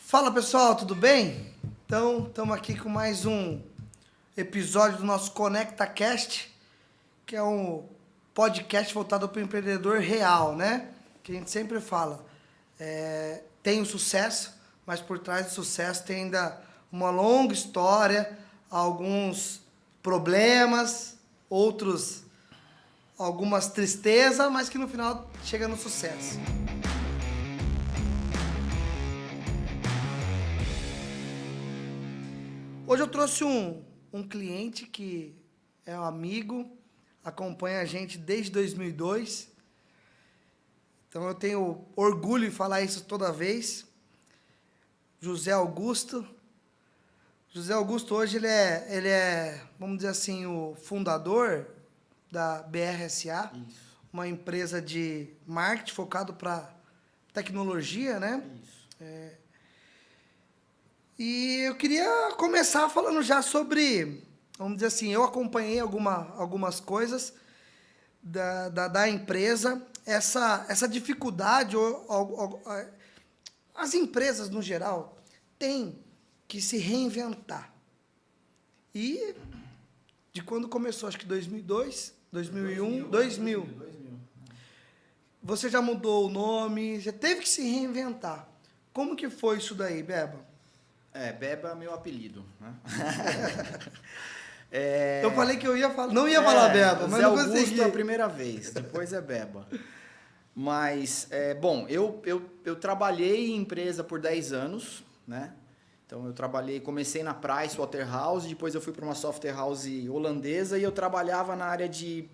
Fala pessoal, tudo bem? Então, estamos aqui com mais um episódio do nosso ConectaCast, que é um podcast voltado para o empreendedor real, né? Que a gente sempre fala, tem o sucesso, mas por trás do sucesso tem ainda uma longa história, alguns problemas, algumas tristezas, mas que no final chega no sucesso. Hoje eu trouxe um cliente que é um amigo, acompanha a gente desde 2002. Então eu tenho orgulho em falar isso toda vez. José Augusto. José Augusto hoje ele é, vamos dizer assim, o fundador da BRSA, isso. Uma empresa de marketing focado para tecnologia, né? Isso. E eu queria começar falando já sobre, vamos dizer assim, eu acompanhei algumas coisas da empresa, essa dificuldade, as empresas no geral têm que se reinventar. E de quando começou, acho que 2002, 2001, 2000. Você já mudou o nome, já teve que se reinventar. Como que foi isso daí, Beba? Beba é meu apelido, né? Eu falei que eu não ia falar Beba, mas Zé não Augusto consegui. É a primeira vez, depois é Beba. Mas, bom, eu trabalhei em empresa por 10 anos, né? Então, comecei na Pricewaterhouse, depois eu fui para uma software house holandesa e eu trabalhava na área de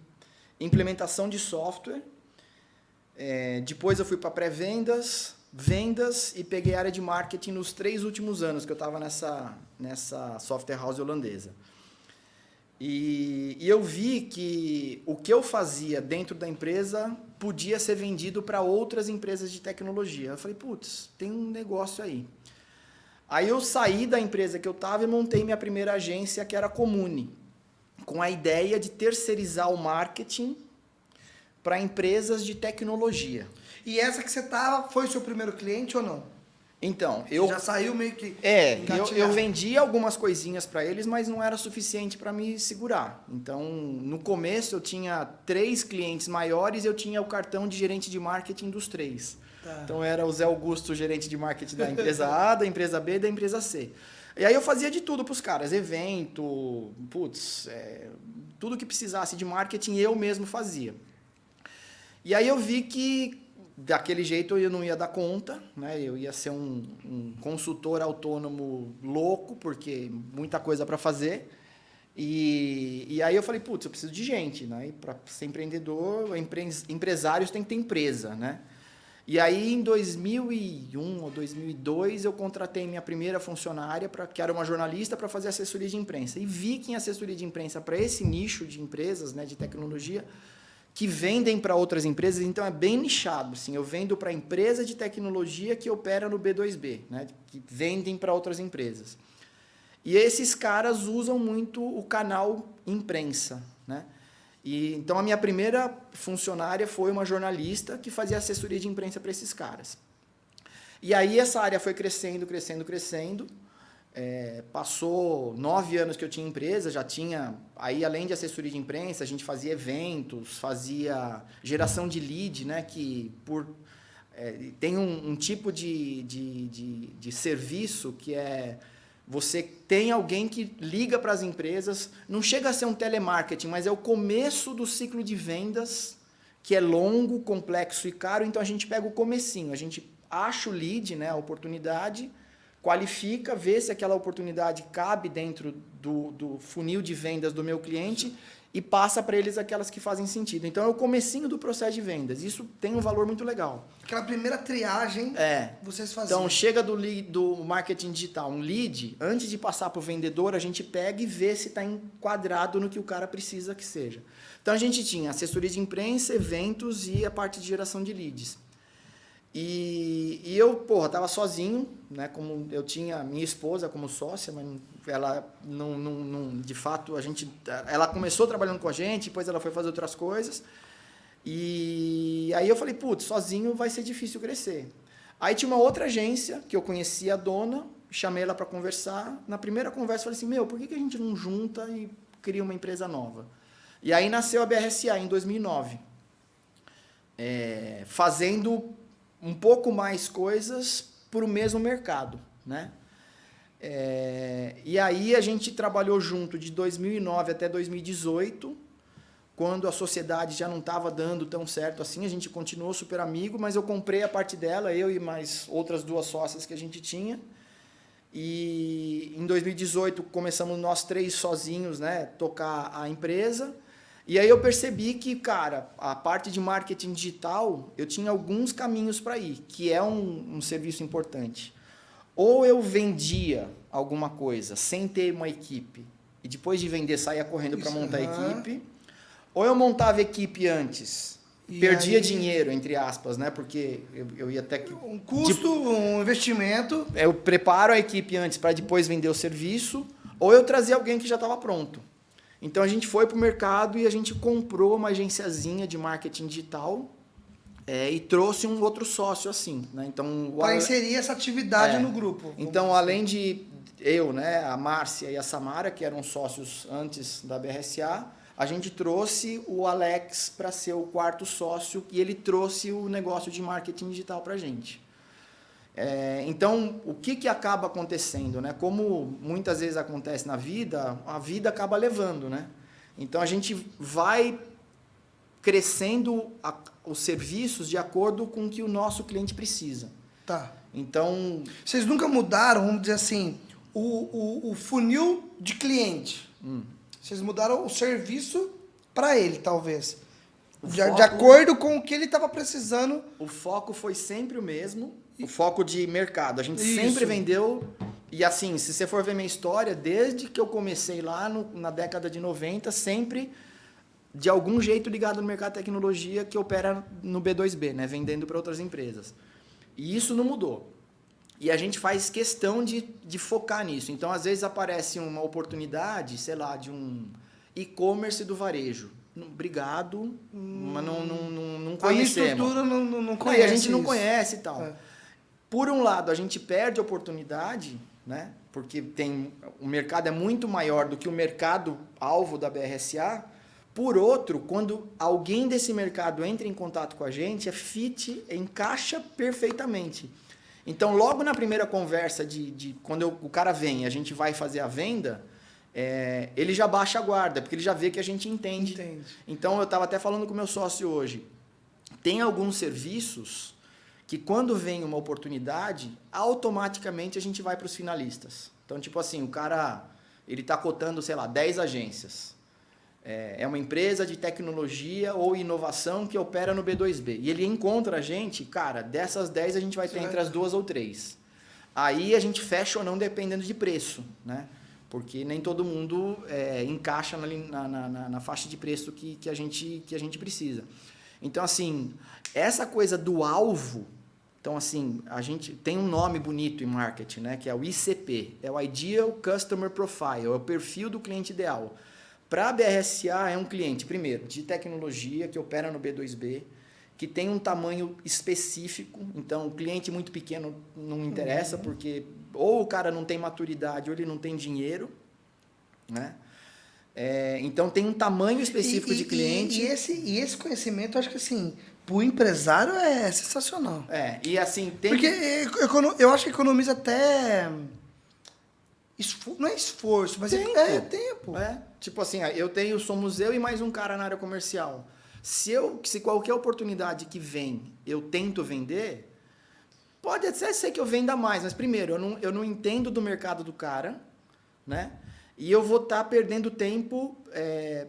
implementação de software. Depois eu fui para pré-vendas, vendas e peguei a área de marketing nos 3 últimos anos que eu estava nessa software house holandesa. E eu vi que o que eu fazia dentro da empresa podia ser vendido para outras empresas de tecnologia. Eu falei, putz, tem um negócio aí. Aí eu saí da empresa que eu estava e montei minha primeira agência, que era a Comune, com a ideia de terceirizar o marketing para empresas de tecnologia. E essa que você estava, foi o seu primeiro cliente ou não? Então, Você já saiu meio que... eu vendi algumas coisinhas para eles, mas não era suficiente para me segurar. Então, no começo eu tinha 3 clientes maiores e eu tinha o cartão de gerente de marketing dos 3. Tá. Então, era o Zé Augusto, gerente de marketing da empresa A, da empresa B e da empresa C. E aí eu fazia de tudo para os caras, evento, tudo que precisasse de marketing eu mesmo fazia. E aí eu vi que daquele jeito eu não ia dar conta, né? Eu ia ser um consultor autônomo louco, porque muita coisa para fazer. E aí eu falei, putz, eu preciso de gente, né? E para ser empreendedor, empresários têm que ter empresa, né? E aí em 2001 ou 2002 eu contratei minha primeira funcionária, que era uma jornalista, para fazer assessoria de imprensa. E vi que em assessoria de imprensa para esse nicho de empresas, né, de tecnologia, que vendem para outras empresas, então é bem nichado. Assim, eu vendo para empresa de tecnologia que opera no B2B, né, que vendem para outras empresas. E esses caras usam muito o canal imprensa. Né? Então, a minha primeira funcionária foi uma jornalista que fazia assessoria de imprensa para esses caras. E aí essa área foi crescendo, crescendo, crescendo. Passou 9 anos que eu tinha empresa, já tinha, aí além de assessoria de imprensa, a gente fazia eventos, fazia geração de lead, né, que tem um tipo de serviço que você tem alguém que liga para as empresas, não chega a ser um telemarketing, mas é o começo do ciclo de vendas, que é longo, complexo e caro, então a gente pega o comecinho, a gente acha o lead, né, a oportunidade, qualifica, vê se aquela oportunidade cabe dentro do funil de vendas do meu cliente e passa para eles aquelas que fazem sentido. Então, é o comecinho do processo de vendas. Isso tem um valor muito legal. Aquela primeira triagem vocês faziam. Então, chega do marketing digital, um lead, antes de passar para o vendedor, a gente pega e vê se está enquadrado no que o cara precisa que seja. Então, a gente tinha assessoria de imprensa, eventos e a parte de geração de leads. E eu, estava sozinho, né? Como eu tinha minha esposa como sócia, mas ela não de fato, ela começou trabalhando com a gente, depois ela foi fazer outras coisas. E aí eu falei, putz, sozinho vai ser difícil crescer. Aí tinha uma outra agência que eu conhecia a dona, chamei ela para conversar. Na primeira conversa, falei assim, por que a gente não junta e cria uma empresa nova? E aí nasceu a BRSA em 2009. Fazendo um pouco mais coisas para o mesmo mercado, né? E aí a gente trabalhou junto de 2009 até 2018, quando a sociedade já não estava dando tão certo assim, a gente continuou super amigo, mas eu comprei a parte dela, eu e mais outras 2 sócias que a gente tinha. E em 2018 começamos nós 3 sozinhos, né, tocar a empresa. E aí eu percebi que, cara, a parte de marketing digital, eu tinha alguns caminhos para ir, que é um serviço importante. Ou eu vendia alguma coisa sem ter uma equipe, e depois de vender saía correndo para montar a equipe, ou eu montava a equipe antes, e perdia dinheiro, entre aspas, né? Porque eu ia até... Um custo, um investimento. Eu preparo a equipe antes para depois vender o serviço, ou eu trazia alguém que já estava pronto. Então a gente foi para o mercado e a gente comprou uma agenciazinha de marketing digital e trouxe um outro sócio assim, né? Então para inserir essa atividade no grupo. Então além de eu, né, a Márcia e a Samara, que eram sócios antes da BRSA, a gente trouxe o Alex para ser o 4º sócio e ele trouxe o negócio de marketing digital para a gente. Então, o que acaba acontecendo, né? Como muitas vezes acontece na vida, a vida acaba levando, né? Então, a gente vai crescendo os serviços de acordo com o que o nosso cliente precisa. Tá. Então... Vocês nunca mudaram, vamos dizer assim, o funil de cliente. Vocês mudaram o serviço para ele, talvez. De acordo com o que ele estava precisando. O foco foi sempre o mesmo. O foco de mercado. A gente sempre vendeu. E assim, se você for ver minha história, desde que eu comecei lá na década de 90, sempre de algum jeito ligado no mercado de tecnologia que opera no B2B, né? Vendendo para outras empresas. E isso não mudou. E a gente faz questão de focar nisso. Então, às vezes aparece uma oportunidade, sei lá, de um e-commerce do varejo. Obrigado, mas não conhecemos. A minha estrutura não conhece. E a gente não conhece e tal. Por um lado, a gente perde oportunidade, né? Porque o mercado é muito maior do que o mercado-alvo da BRSA. Por outro, quando alguém desse mercado entra em contato com a gente, encaixa perfeitamente. Então, logo na primeira conversa, quando o cara vem e a gente vai fazer a venda, ele já baixa a guarda, porque ele já vê que a gente entende. Então, eu estava até falando com o meu sócio hoje. Tem alguns serviços que quando vem uma oportunidade, automaticamente a gente vai para os finalistas. Então, tipo assim, o cara ele está cotando, sei lá, 10 agências. É uma empresa de tecnologia ou inovação que opera no B2B. E ele encontra a gente, cara, dessas 10 a gente vai ter entre as 2 ou 3. Aí a gente fecha ou não dependendo de preço, né? Porque nem todo mundo encaixa na faixa de preço que a gente precisa. Então, assim, essa coisa do alvo, então, assim, a gente tem um nome bonito em marketing, né? Que é o ICP, é o Ideal Customer Profile, é o perfil do cliente ideal. Para a BRSA é um cliente, primeiro, de tecnologia, que opera no B2B, que tem um tamanho específico, então o cliente muito pequeno não interessa, porque ou o cara não tem maturidade ou ele não tem dinheiro, né? Então tem um tamanho específico de cliente. E esse conhecimento, eu acho que assim, para o empresário é sensacional. E assim, porque eu acho que economiza até... não é esforço, mas tempo. Tipo assim, somos eu e mais um cara na área comercial. Se qualquer oportunidade que vem, eu tento vender, pode até ser que eu venda mais, mas primeiro, eu não entendo do mercado do cara, né? E eu vou estar perdendo tempo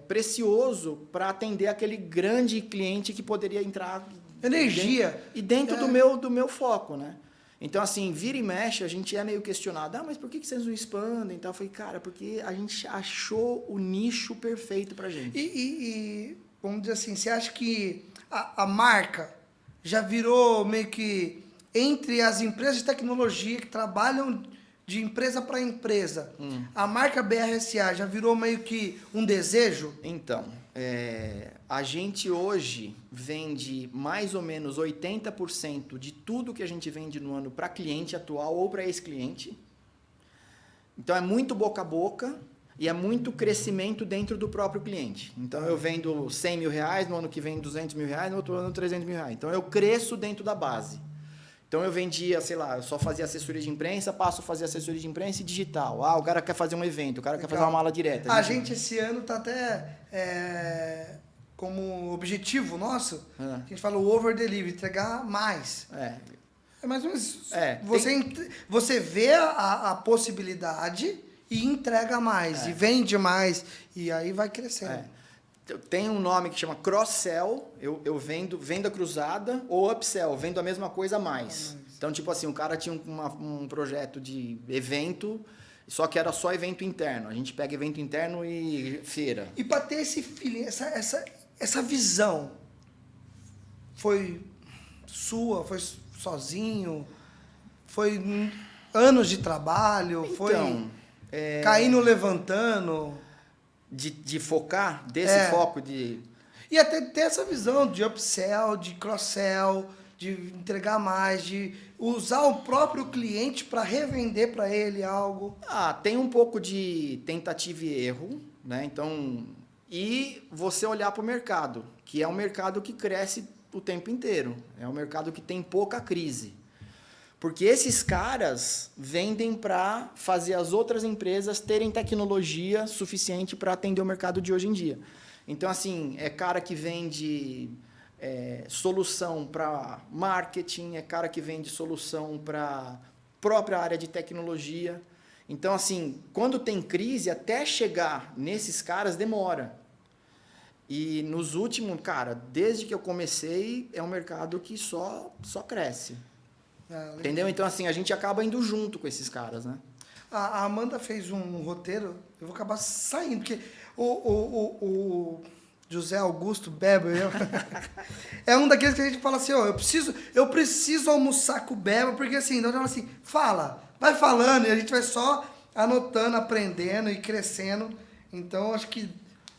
precioso para atender aquele grande cliente que poderia entrar... Energia. Dentro do meu foco, né? Então, assim, vira e mexe, a gente é meio questionado. Mas por que vocês não expandem? Então, eu falei, cara, porque a gente achou o nicho perfeito pra gente. E vamos dizer assim, você acha que a marca já virou meio que entre as empresas de tecnologia que trabalham de empresa para empresa, a marca BRSA já virou meio que um desejo? Então, a gente hoje vende mais ou menos 80% de tudo que a gente vende no ano para cliente atual ou para ex-cliente. Então, é muito boca a boca e é muito crescimento dentro do próprio cliente. Então, eu vendo 100 mil reais, no ano que vem 200 mil reais, no outro ano 300 mil reais. Então, eu cresço dentro da base. Então, eu vendia, sei lá, eu só fazia assessoria de imprensa, passo a fazer assessoria de imprensa e digital. O cara quer fazer um evento, o cara quer fazer uma mala direta. A gente esse ano tá até como objetivo nosso, a gente fala o over delivery, entregar mais. É mais ou menos isso. Você vê a possibilidade e entrega mais, e vende mais, e aí vai crescendo. Tem um nome que chama cross-sell, eu vendo venda cruzada, ou upsell, vendo a mesma coisa a mais. Então, tipo assim, o cara tinha um projeto de evento, só que era só evento interno. A gente pega evento interno e feira. E para ter esse feeling, essa visão, foi sua, foi sozinho, foi anos de trabalho, Então, foi caindo, levantando... De focar, desse foco de... E até ter essa visão de upsell, de cross-sell, de entregar mais, de usar o próprio cliente para revender para ele algo. Tem um pouco de tentativa e erro, né? Então, e você olhar para o mercado, que é um mercado que cresce o tempo inteiro. É um mercado que tem pouca crise. Porque esses caras vendem para fazer as outras empresas terem tecnologia suficiente para atender o mercado de hoje em dia. Então, assim, é cara que vende solução para marketing, é cara que vende solução para própria área de tecnologia. Então, assim, quando tem crise, até chegar nesses caras demora. E nos últimos, cara, desde que eu comecei, é um mercado que só cresce. Entendeu? Então, assim, a gente acaba indo junto com esses caras, né? A Amanda fez um roteiro, eu vou acabar saindo, porque o José Augusto Beba é um daqueles que a gente fala assim, ó, eu preciso almoçar com o Beba, porque assim, então ela assim, vai falando, e a gente vai só anotando, aprendendo e crescendo. Então, acho que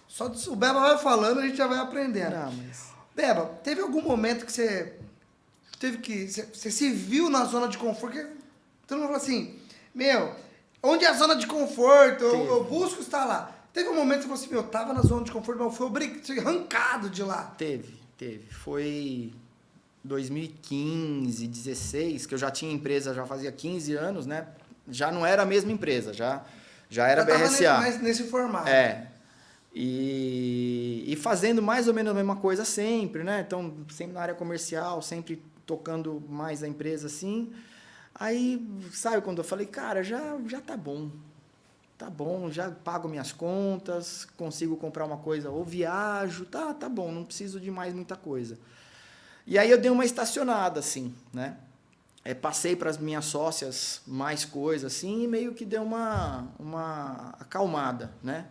só o Beba vai falando, a gente já vai aprendendo. Beba, teve algum momento que você se viu na zona de conforto, que todo mundo fala assim, onde é a zona de conforto? Eu busco estar lá. Teve um momento que você falou assim, eu tava na zona de conforto, mas eu fui arrancado de lá. Teve. Foi 2015, 16, que eu já tinha empresa, já fazia 15 anos, né? Já não era a mesma empresa, já era BRSA. Tava nesse formato. E fazendo mais ou menos a mesma coisa sempre, né? Então, sempre na área comercial, sempre tocando mais a empresa assim. Aí, sabe quando eu falei, cara, já tá bom. Tá bom, já pago minhas contas, consigo comprar uma coisa ou viajo, tá bom, não preciso de mais muita coisa. E aí eu dei uma estacionada, assim, né? Passei para as minhas sócias mais coisas, assim, e meio que deu uma acalmada, né?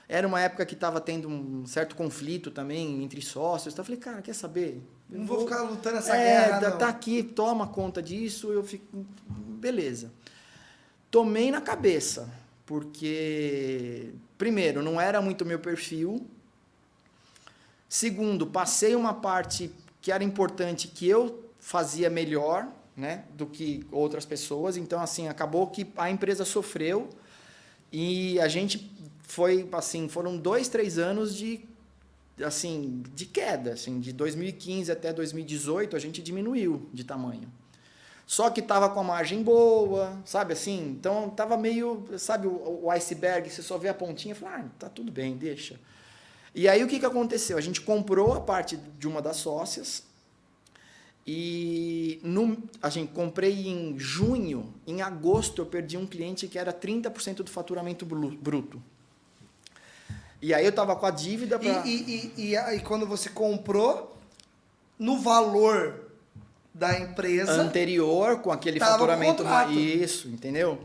Era uma época que estava tendo um certo conflito também entre sócios. Então eu falei, cara, quer saber? Não vou ficar lutando essa guerra, não. Tá aqui, toma conta disso. Eu fico, beleza. Tomei na cabeça, porque, primeiro, não era muito meu perfil. Segundo, passei uma parte que era importante que eu fazia melhor, né, do que outras pessoas. Então, assim, acabou que a empresa sofreu e a gente foi, assim, foram 2, 3 anos de queda, assim, de 2015 até 2018 a gente diminuiu de tamanho. Só que estava com a margem boa, sabe assim? Então estava meio, sabe, o iceberg, você só vê a pontinha e fala, tá tudo bem, deixa. E aí o que aconteceu? A gente comprou a parte de uma das sócias e a gente comprei em junho, em agosto eu perdi um cliente que era 30% do faturamento bruto. E aí eu tava com a dívida para... E aí quando você comprou, no valor da empresa... anterior, com aquele faturamento... Isso, entendeu?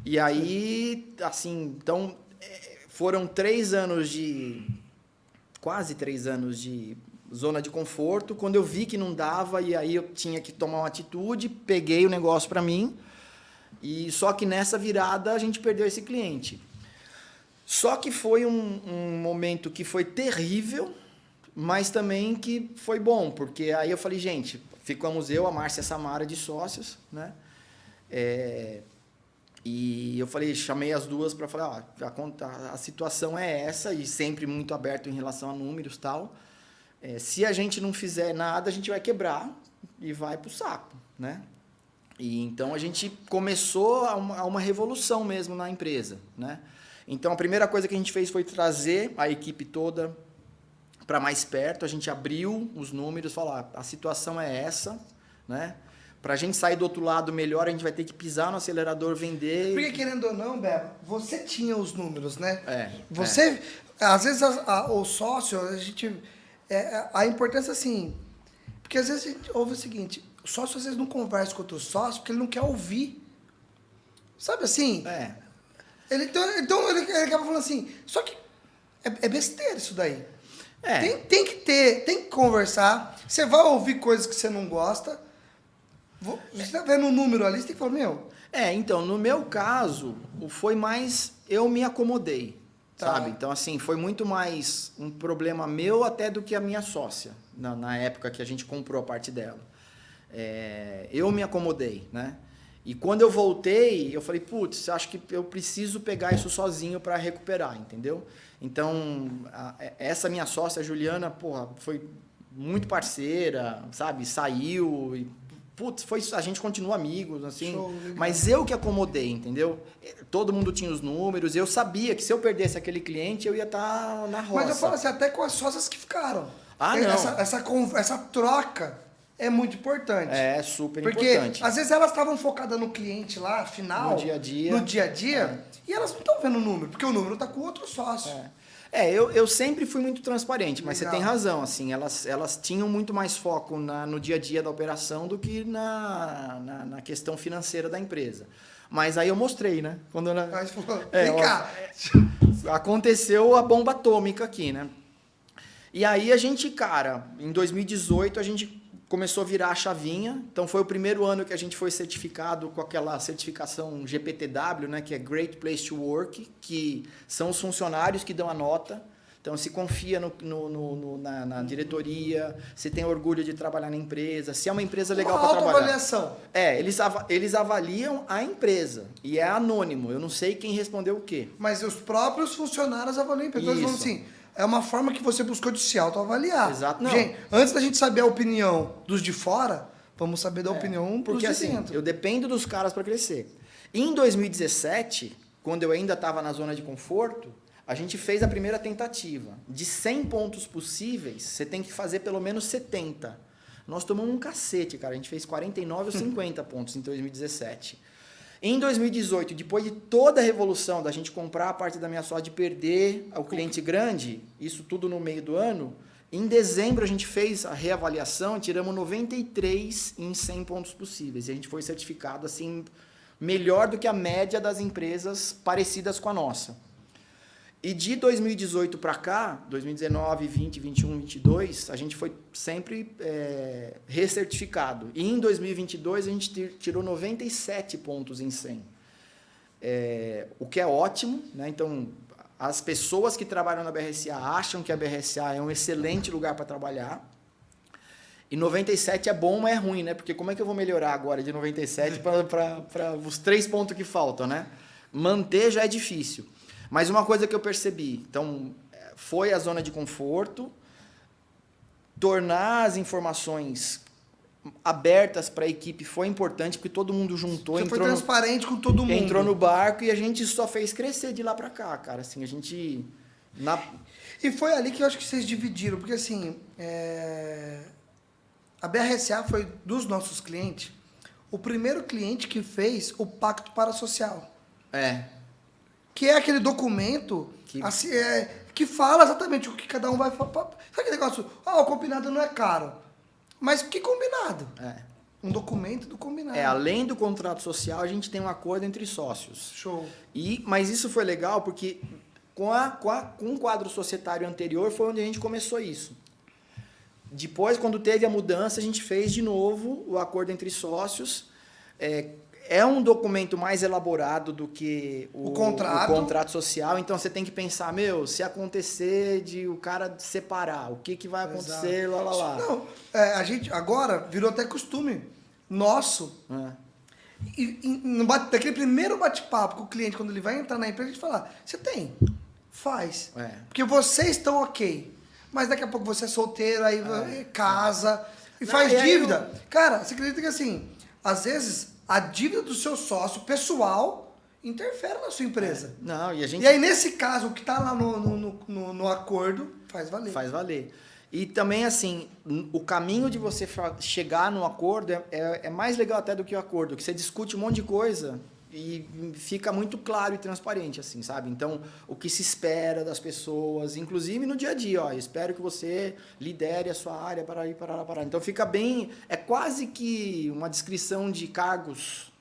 E aí, assim, então, foram 3 anos de... quase 3 anos de zona de conforto. Quando eu vi que não dava, e aí eu tinha que tomar uma atitude, peguei o negócio para mim E só que nessa virada a gente perdeu esse cliente. Só que foi um momento que foi terrível, mas também que foi bom, porque aí eu falei, gente, ficamos eu, a Márcia e a Samara de sócios, né? E eu falei, chamei as duas para falar, a situação é essa, e sempre muito aberto em relação a números e tal. Se a gente não fizer nada, a gente vai quebrar e vai pro saco, né? E então a gente começou uma revolução mesmo na empresa, né? Então a primeira coisa que a gente fez foi trazer a equipe toda para mais perto, a gente abriu os números, falar, a situação é essa, né? Para a gente sair do outro lado melhor, a gente vai ter que pisar no acelerador, vender... Porque querendo ou não, Beba, você tinha os números, né? Você... Às vezes o sócio, a gente... a importância assim... Porque às vezes a gente ouve o seguinte, o sócio às vezes não conversa com outro sócio porque ele não quer ouvir. Sabe assim? Então ele acaba falando assim, só que é besteira isso daí. Tem que conversar. Você vai ouvir coisas que você não gosta. Você tá vendo um número ali, você tem que falar, meu... então, no meu caso, foi mais... Eu me acomodei, sabe? Então, assim, foi muito mais um problema meu até do que a minha sócia, na época que a gente comprou a parte dela. Eu me acomodei, né? E quando eu voltei, eu falei, putz, acho que eu preciso pegar isso sozinho para recuperar, entendeu? Então, essa minha sócia, a Juliana, porra, foi muito parceira, sabe? Saiu e... Putz, a gente continua amigos, assim, show, mas eu que acomodei, entendeu? Todo mundo tinha os números, eu sabia que se eu perdesse aquele cliente, eu ia estar na roça. Mas eu falo assim, até com as sócias que ficaram. Não. Essa troca é muito importante. É super importante. Porque às vezes elas estavam focadas no cliente lá, final, no dia a dia, e elas não estão vendo o número, porque o número está com outro sócio. Eu sempre fui muito transparente, mas legal. Você tem razão, assim, elas tinham muito mais foco no dia a dia da operação do que na questão financeira da empresa. Mas aí eu mostrei, né? Quando ela... Vem cá! Aconteceu a bomba atômica aqui, né? E aí a gente, cara, em 2018 a gente começou a virar a chavinha. Então foi o primeiro ano que a gente foi certificado com aquela certificação GPTW, né, que é Great Place to Work, que são os funcionários que dão a nota. Então se confia na diretoria, se tem orgulho de trabalhar na empresa, se é uma empresa legal para trabalhar. Autoavaliação. Eles avaliam a empresa e é anônimo. Eu não sei quem respondeu o quê. Mas os próprios funcionários avaliam a empresa. Eles falam assim, é uma forma que você buscou de se autoavaliar. Exato. Não. Gente, antes da gente saber a opinião dos de fora, vamos saber da opinião dos de assim, dentro. Eu dependo dos caras para crescer. Em 2017, quando eu ainda estava na zona de conforto, a gente fez a primeira tentativa. De 100 pontos possíveis, você tem que fazer pelo menos 70. Nós tomamos um cacete, cara. A gente fez 49 ou 50 pontos em 2017. Em 2018, depois de toda a revolução da gente comprar a parte da minha sócia, de perder o cliente grande, isso tudo no meio do ano, em dezembro a gente fez a reavaliação, tiramos 93 em 100 pontos possíveis. E a gente foi certificado assim, melhor do que a média das empresas parecidas com a nossa. E de 2018 para cá, 2019, 20, 21, 22, a gente foi sempre recertificado. E em 2022 a gente tirou 97 pontos em 100. O que é ótimo, né? Então, as pessoas que trabalham na BRSA acham que a BRSA é um excelente lugar para trabalhar. E 97 é bom, mas é ruim, né? Porque como é que eu vou melhorar agora de 97 para os 3 pontos que faltam, né? Manter já é difícil. Mas uma coisa que eu percebi, então, foi a zona de conforto, tornar as informações abertas para a equipe foi importante, porque todo mundo juntou. Você foi transparente com todo mundo. Entrou no barco e a gente só fez crescer de lá para cá, cara. Assim, a gente... E foi ali que eu acho que vocês dividiram, porque assim, a BRSA foi, dos nossos clientes, o primeiro cliente que fez o Pacto Parasocial. Que é aquele documento assim, que fala exatamente o que cada um vai fazer. Sabe aquele negócio? O combinado não é caro. Mas que combinado? Um documento do combinado. Além do contrato social, a gente tem um acordo entre sócios. Show. Mas isso foi legal porque com o quadro societário anterior foi onde a gente começou isso. Depois, quando teve a mudança, a gente fez de novo o acordo entre sócios. É um documento mais elaborado do que o contrato social, então você tem que pensar, se acontecer de o cara separar, o que vai acontecer, lá. Não, a gente agora virou até costume nosso. Daquele primeiro bate-papo com o cliente, quando ele vai entrar na empresa, a gente fala, você tem? Faz. Porque vocês estão ok. Mas daqui a pouco você é solteiro, aí casa e faz dívida. Cara, você acredita que assim, às vezes a dívida do seu sócio pessoal interfere na sua empresa. Não, e aí, nesse caso, o que está lá no acordo faz valer. Faz valer. E também, assim, o caminho de você chegar no acordo é mais legal até do que o acordo, que você discute um monte de coisa e fica muito claro e transparente, assim, sabe? Então, o que se espera das pessoas, inclusive no dia a dia, espero que você lidere a sua área para ir para. Então, fica bem, é quase que uma descrição de cargos,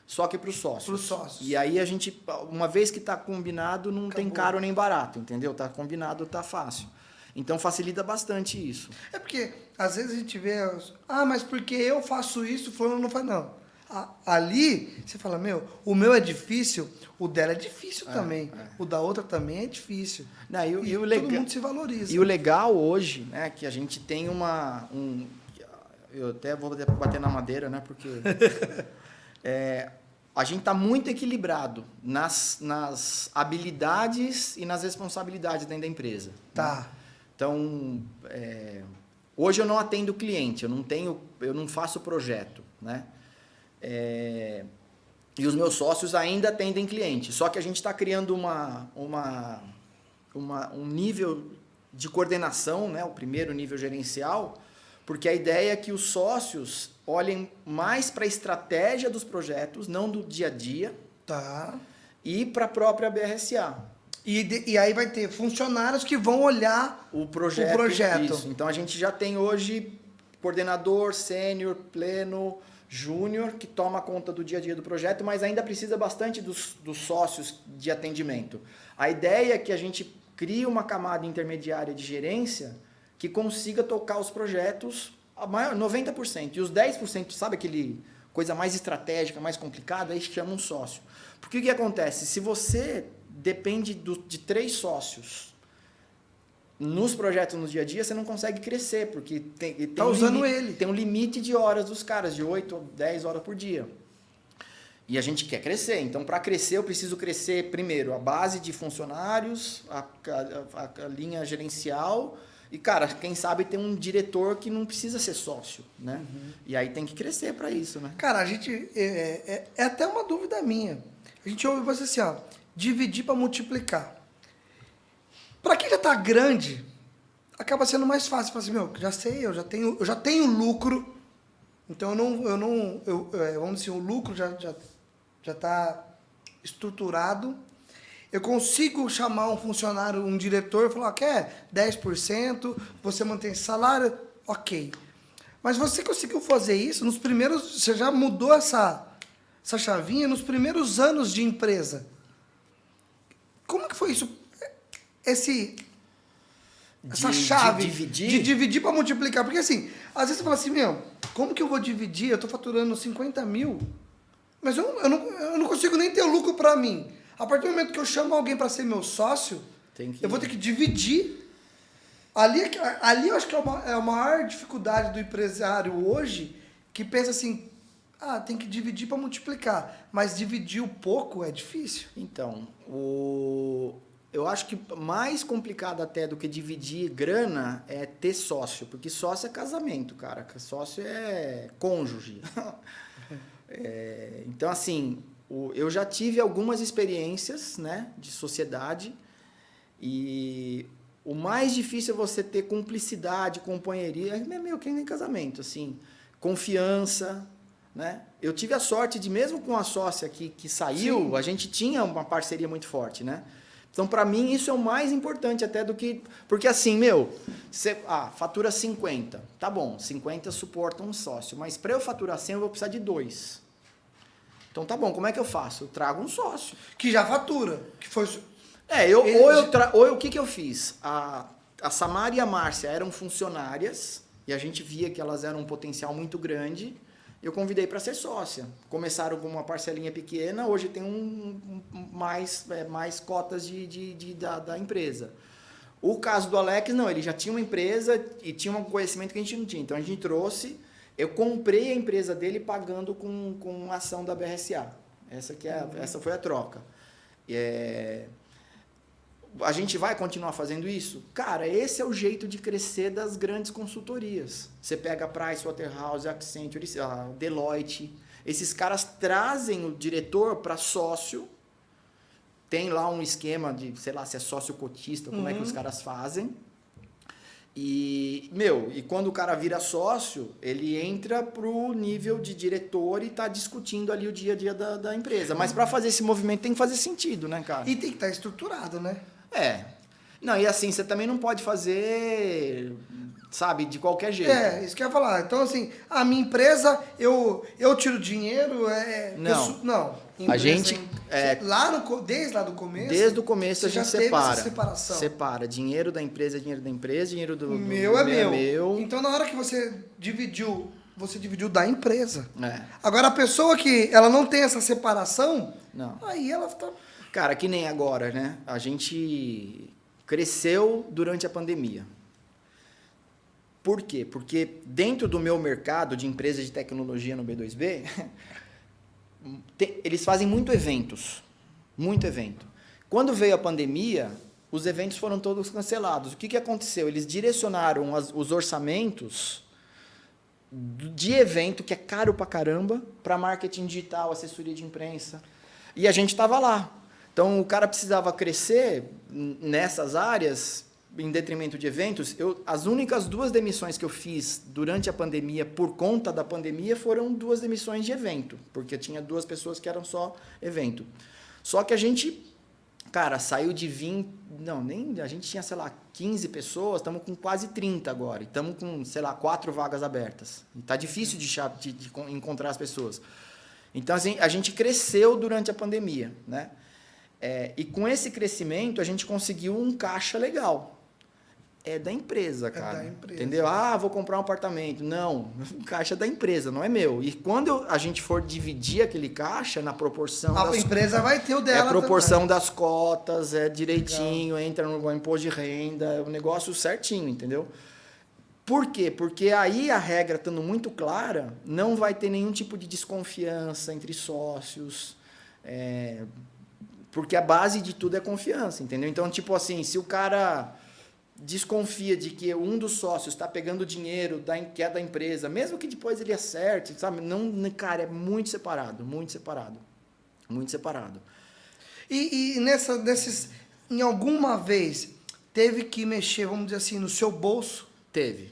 só que para os sócios. Para os sócios. E aí a gente, uma vez que está combinado, não tem caro nem barato, entendeu? Tá combinado, tá fácil. Então facilita bastante isso. É porque, às vezes a gente vê, mas porque eu faço isso, fulano não faz, não. Ali, você fala, o meu é difícil, o dela é difícil também. O da outra também é difícil. Não, e todo mundo se valoriza. E o legal hoje, né, que a gente tem eu até vou bater na madeira, né, porque a gente está muito equilibrado nas habilidades e nas responsabilidades dentro da empresa. Tá. Né? Então, hoje eu não atendo cliente, eu não faço projeto, né? E os meus sócios ainda atendem cliente, só que a gente está criando um nível de coordenação, né? O primeiro nível gerencial, porque a ideia é que os sócios olhem mais para a estratégia dos projetos, não do dia a dia, e para a própria BRSA. E aí vai ter funcionários que vão olhar o projeto. Isso. Então a gente já tem hoje coordenador, sênior, pleno, júnior, que toma conta do dia a dia do projeto, mas ainda precisa bastante dos sócios de atendimento. A ideia é que a gente crie uma camada intermediária de gerência que consiga tocar os projetos a maior 90%. E os 10%, sabe aquele coisa mais estratégica, mais complicada, aí chama um sócio. Porque o que acontece? Se você depende de 3 sócios nos projetos no dia a dia, você não consegue crescer, porque tem um limite de horas dos caras, de 8 ou 10 horas por dia. E a gente quer crescer. Então, para crescer, eu preciso crescer, primeiro, a base de funcionários, a linha gerencial. E, cara, quem sabe tem um diretor que não precisa ser sócio, né? E aí tem que crescer para isso, né? Cara, a gente... É até uma dúvida minha. A gente ouve você assim, dividir para multiplicar. Para quem já tá grande, acaba sendo mais fácil. Fala assim, já sei, eu já tenho lucro. Então, vamos dizer, o lucro já tá estruturado. Eu consigo chamar um funcionário, um diretor, e falar, quer 10%, você mantém esse salário, ok. Mas você conseguiu fazer isso nos primeiros... Você já mudou essa chavinha nos primeiros anos de empresa. Como que foi isso? Essa chave de dividir para multiplicar. Porque assim, às vezes você fala assim, como que eu vou dividir? Eu estou faturando 50 mil, mas eu não consigo nem ter lucro para mim. A partir do momento que eu chamo alguém para ser meu sócio, eu vou ter que dividir. Ali eu acho que é a maior dificuldade do empresário hoje, que pensa assim, tem que dividir para multiplicar. Mas dividir o pouco é difícil. Então, eu acho que mais complicado até do que dividir grana é ter sócio, porque sócio é casamento, cara. Sócio é cônjuge. Então, assim, eu já tive algumas experiências, né, de sociedade, e o mais difícil é você ter cumplicidade, companheirismo, é meio que nem casamento, assim, confiança, né? Eu tive a sorte de, mesmo com a sócia que saiu, sim, a gente tinha uma parceria muito forte, né? Então, para mim, isso é o mais importante até do que... Porque assim, você fatura 50. Tá bom, 50 suporta um sócio. Mas para eu faturar 100, eu vou precisar de 2. Então, tá bom, como é que eu faço? Eu trago um sócio. Que já fatura. Que foi... O que eu fiz? A Samara e a Márcia eram funcionárias, e a gente via que elas eram um potencial muito grande. eu convidei para ser sócia. Começaram com uma parcelinha pequena, hoje tem mais cotas da empresa. O caso do Alex, não, ele já tinha uma empresa e tinha um conhecimento que a gente não tinha. Então a gente trouxe, eu comprei a empresa dele pagando com ação da BRSA. Essa foi a troca. A gente vai continuar fazendo isso? Cara, esse é o jeito de crescer das grandes consultorias. Você pega a Pricewaterhouse, Accenture, a Deloitte. Esses caras trazem o diretor para sócio. Tem lá um esquema de, sei lá, se é sócio cotista, como é que os caras fazem. E quando o cara vira sócio, ele entra pro nível de diretor e tá discutindo ali o dia a dia da empresa. Mas para fazer esse movimento tem que fazer sentido, né, cara? E tem que estar estruturado, né? Não, e assim, você também não pode fazer, sabe, de qualquer jeito. Isso que eu ia falar. Então, assim, a minha empresa, eu tiro dinheiro, Não. Empresa, a gente... desde lá do começo? Desde o começo a gente separa. Essa separação. Separa. Dinheiro da empresa é dinheiro da empresa, dinheiro do meu é meu. meu. Então, na hora que você dividiu da empresa. É. Agora, a pessoa que ela não tem essa separação, não. Aí ela tá... Cara, que nem agora, né? A gente cresceu durante a pandemia. Por quê? Porque dentro do meu mercado de empresas de tecnologia no B2B, eles fazem muito eventos. Muito evento. Quando veio a pandemia, os eventos foram todos cancelados. O que aconteceu? Eles direcionaram os orçamentos de evento, que é caro pra caramba, para marketing digital, assessoria de imprensa. E a gente estava lá. Então, o cara precisava crescer nessas áreas, em detrimento de eventos. As únicas 2 demissões que eu fiz durante a pandemia, por conta da pandemia, foram 2 demissões de evento, porque tinha 2 pessoas que eram só evento. Só que a gente, cara, saiu de 20... a gente tinha, sei lá, 15 pessoas, estamos com quase 30 agora. Estamos com, sei lá, 4 vagas abertas. Está difícil de encontrar as pessoas. Então, assim, a gente cresceu durante a pandemia, né? E com esse crescimento, a gente conseguiu um caixa legal. É da empresa, cara. É da empresa. Entendeu? Vou comprar um apartamento. Não, o caixa é da empresa, não é meu. E quando a gente for dividir aquele caixa na proporção... A empresa vai ter o dela a proporção também. Das cotas, direitinho, legal. Entra no imposto de renda, o negócio certinho, entendeu? Por quê? Porque aí a regra, estando muito clara, não vai ter nenhum tipo de desconfiança entre sócios, porque a base de tudo é confiança, entendeu? Então, tipo assim, se o cara desconfia de que um dos sócios está pegando dinheiro que é da empresa, mesmo que depois ele acerte, sabe? Não, cara, é muito separado, muito separado. Muito separado. E em alguma vez, teve que mexer, vamos dizer assim, no seu bolso? Teve.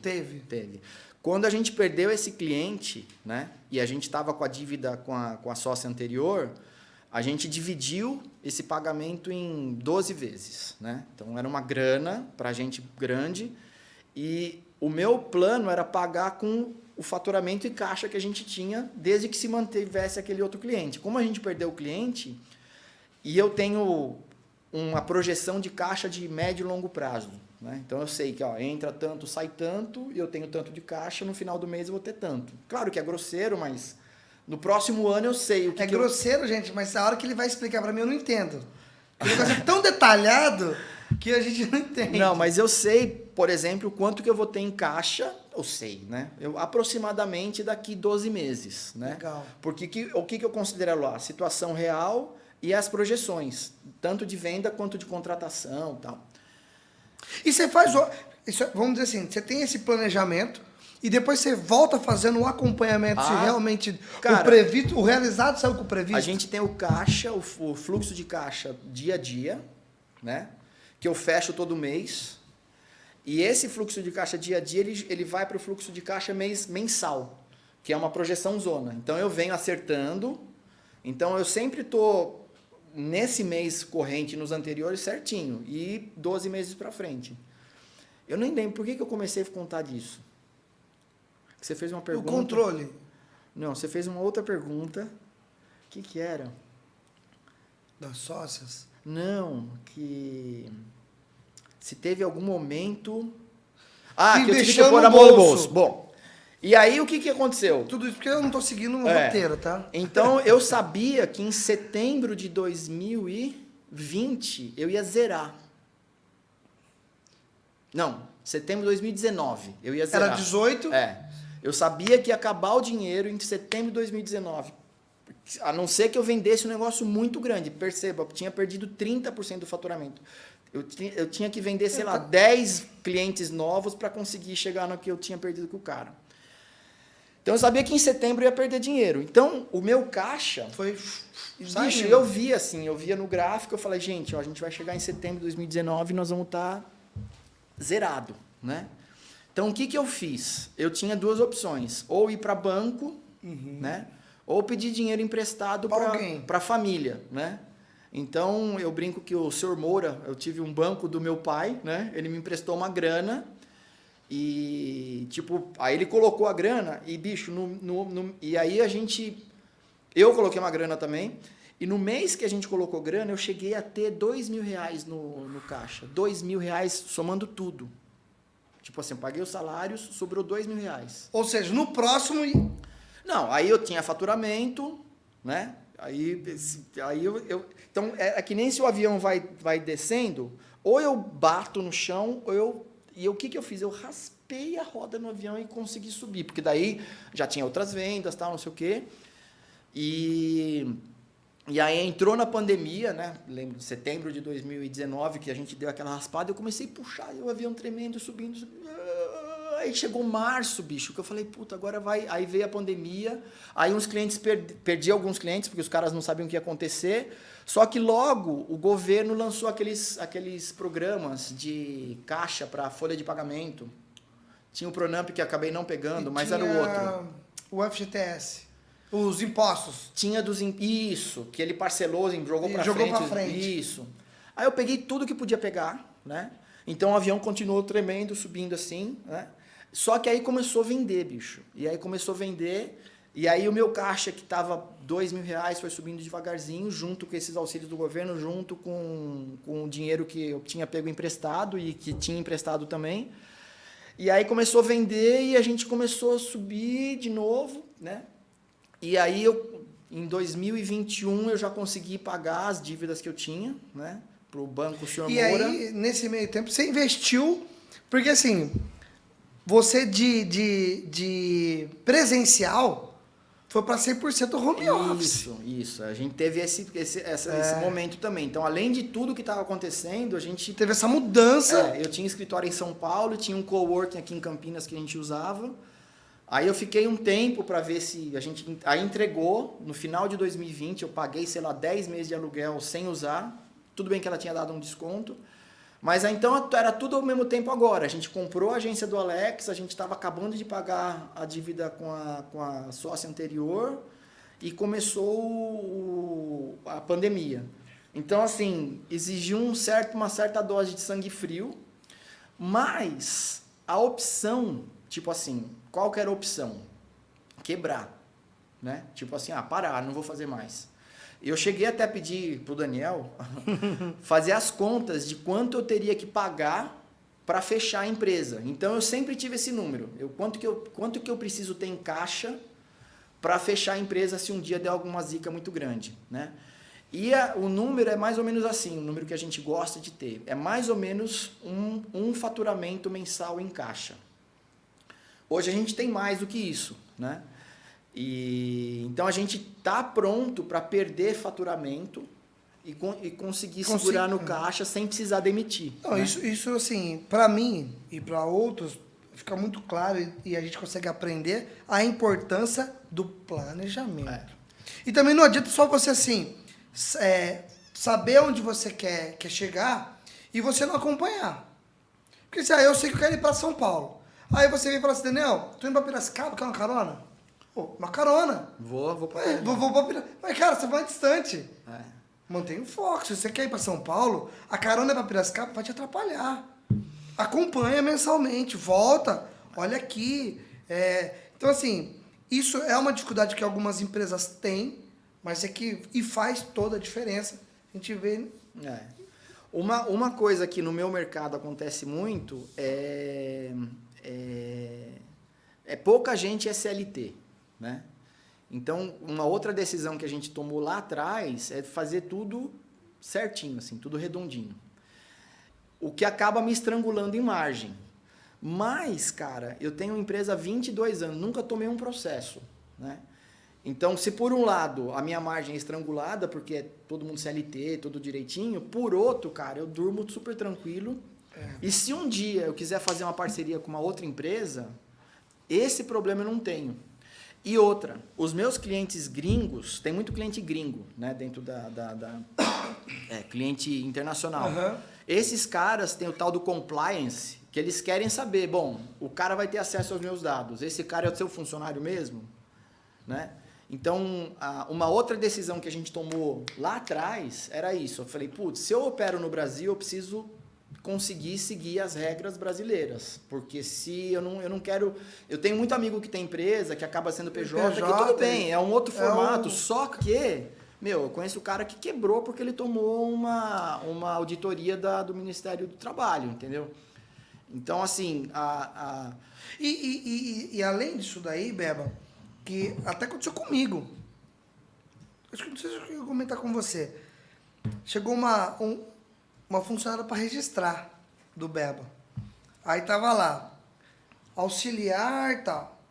Quando a gente perdeu esse cliente, né, e a gente estava com a dívida com a sócia anterior, a gente dividiu esse pagamento em 12 vezes, né? Então, era uma grana para a gente grande e o meu plano era pagar com o faturamento e caixa que a gente tinha desde que se mantivesse aquele outro cliente. Como a gente perdeu o cliente e eu tenho uma projeção de caixa de médio e longo prazo, né? Então, eu sei que entra tanto, sai tanto, e eu tenho tanto de caixa, no final do mês eu vou ter tanto. Claro que é grosseiro, mas... No próximo ano eu sei o que grosseiro, gente, mas a hora que ele vai explicar para mim eu não entendo. O negócio é tão detalhado que a gente não entende. Não, mas eu sei, por exemplo, quanto que eu vou ter em caixa, eu sei, né? Aproximadamente daqui 12 meses, né? Legal. Porque o que eu considero lá? A situação real e as projeções, tanto de venda quanto de contratação e tal. E você faz, vamos dizer assim, você tem esse planejamento, e depois você volta fazendo o acompanhamento se realmente cara, o previsto, o realizado saiu com o previsto. A gente tem o caixa, o fluxo de caixa dia a dia, né? Que eu fecho todo mês. E esse fluxo de caixa dia a dia, ele vai para o fluxo de caixa mensal, que é uma projeção zona. Então eu venho acertando. Então eu sempre estou nesse mês corrente, nos anteriores, certinho. E 12 meses para frente. Eu nem lembro por que eu comecei a contar disso. Você fez uma pergunta... O controle. Não, você fez uma outra pergunta. O que era? Das sócias? Não, que... Se teve algum momento... que eu tive que pôr a mão no bolso. Bom, E aí, o que, que aconteceu? Tudo isso porque eu não tô seguindo um É. roteiro, tá? Então, eu sabia que em setembro de 2020 eu ia zerar. Não, setembro de 2019 eu ia zerar. Era 18? É. Eu sabia que ia acabar o dinheiro em setembro de 2019. A não ser que eu vendesse um negócio muito grande. Perceba, eu tinha perdido 30% do faturamento. Eu tinha que vender, sei lá, 10 clientes novos para conseguir chegar no que eu tinha perdido com o cara. Então, eu sabia que em setembro eu ia perder dinheiro. Então, o meu caixa... Foi... Bicho, eu via assim, eu via no gráfico, eu falei, gente, ó, a gente vai chegar em setembro de 2019 e nós vamos estar zerado, né? Então, o que, que eu fiz? Eu tinha duas opções, ou ir para banco, né? Ou pedir dinheiro emprestado para a família, né? Então, eu brinco que o senhor Moura, eu tive um banco do meu pai, né? Ele me emprestou uma grana e, tipo, aí ele colocou a grana e, bicho, e aí eu coloquei uma grana também e no mês que a gente colocou grana, eu cheguei a ter R$2.000 no caixa. R$2.000 somando tudo. Tipo assim, eu paguei os salários, sobrou R$2.000. Ou seja, no próximo... Não, aí eu tinha faturamento, né? Aí então, é que nem se o avião vai descendo, ou eu bato no chão, E o que, que eu fiz? Eu raspei a roda no avião e consegui subir, porque daí já tinha outras vendas, tal, não sei o quê. E aí entrou na pandemia, né? Lembro de setembro de 2019, que a gente deu aquela raspada, eu comecei a puxar, e o avião tremendo, subindo. Aí chegou março, bicho, que eu falei, puta, agora vai. Aí veio a pandemia, aí uns clientes, perdi alguns clientes, porque os caras não sabiam o que ia acontecer. Só que logo o governo lançou aqueles programas de caixa para folha de pagamento. Tinha o Pronamp que acabei não pegando, mas era o outro. O FGTS. Os impostos. Tinha Isso, que ele parcelou, jogou para frente. Isso. Aí eu peguei tudo que podia pegar, né? Então o avião continuou tremendo, subindo assim, né? Só que aí começou a vender, bicho. E aí começou a vender, e aí o meu caixa que estava R$2.000 foi subindo devagarzinho, junto com esses auxílios do governo, junto com o dinheiro que eu tinha pego emprestado e que tinha emprestado também. E aí começou a vender e a gente começou a subir de novo, né? E aí em 2021 eu já consegui pagar as dívidas que eu tinha, né? Pro banco Sr. Moura. E aí, nesse meio tempo, você investiu, porque assim, você de presencial foi para 100% home office. Isso. A gente teve esse momento também. Então, além de tudo que estava acontecendo, a gente... Teve essa mudança. Eu tinha escritório em São Paulo, tinha um coworking aqui em Campinas que a gente usava. Aí eu fiquei um tempo para ver se a gente... Aí entregou, no final de 2020, eu paguei, sei lá, 10 meses de aluguel sem usar. Tudo bem que ela tinha dado um desconto. Mas então era tudo ao mesmo tempo agora. A gente comprou a agência do Alex, a gente estava acabando de pagar a dívida com a sócia anterior e começou a pandemia. Então, assim, exigiu uma certa dose de sangue frio, mas a opção, tipo assim, qual que era a opção? Quebrar, né? Tipo assim, parar, não vou fazer mais. Eu cheguei até a pedir pro Daniel fazer as contas de quanto eu teria que pagar para fechar a empresa. Então, eu sempre tive esse número. Quanto que eu preciso ter em caixa para fechar a empresa se um dia der alguma zica muito grande, né? E o número é mais ou menos assim, o número que a gente gosta de ter. É mais ou menos um faturamento mensal em caixa. Hoje a gente tem mais do que isso, né? Então a gente está pronto para perder faturamento e conseguir segurar no caixa sem precisar demitir. Não, né? Isso assim, para mim e para outros, fica muito claro e a gente consegue aprender a importância do planejamento. E também não adianta só você assim, saber onde você quer chegar e você não acompanhar. Porque assim, eu sei que eu quero ir para São Paulo. Aí você vem e fala assim, Daniel, tô indo para Piracicaba, quer uma carona? Pô, uma carona. Vou pra Piracicaba. Mas, cara, você vai distante. Mantenha o foco. Se você quer ir para São Paulo, a carona é para Piracicaba, vai te atrapalhar. Acompanha mensalmente, volta, olha aqui. Então, assim, isso é uma dificuldade que algumas empresas têm, mas e faz toda a diferença. A gente vê... Uma coisa que no meu mercado acontece muito pouca gente é CLT, né? Então, uma outra decisão que a gente tomou lá atrás é fazer tudo certinho, assim, tudo redondinho. O que acaba me estrangulando em margem. Mas, cara, eu tenho uma empresa há 22 anos, nunca tomei um processo, né? Então, se por um lado a minha margem é estrangulada, porque é todo mundo CLT, tudo direitinho, por outro, cara, eu durmo super tranquilo. E se um dia eu quiser fazer uma parceria com uma outra empresa, esse problema eu não tenho. E outra, os meus clientes gringos, tem muito cliente gringo, né, dentro cliente internacional. Uhum. Esses caras têm o tal do compliance, que eles querem saber, bom, o cara vai ter acesso aos meus dados, esse cara é o seu funcionário mesmo? Né? Então, uma outra decisão que a gente tomou lá atrás era isso. Eu falei, putz, se eu opero no Brasil, eu preciso conseguir seguir as regras brasileiras. Porque se eu não quero... Eu tenho muito amigo que tem empresa, que acaba sendo PJ, que tudo bem, é um outro formato. Só que, eu conheço o cara que quebrou porque ele tomou uma auditoria do Ministério do Trabalho, entendeu? Então, assim... E além disso daí, Beba, que até aconteceu comigo. Acho que não sei se eu ia comentar com você. Chegou uma funcionária para registrar do Beba. Aí tava lá, auxiliar e tal.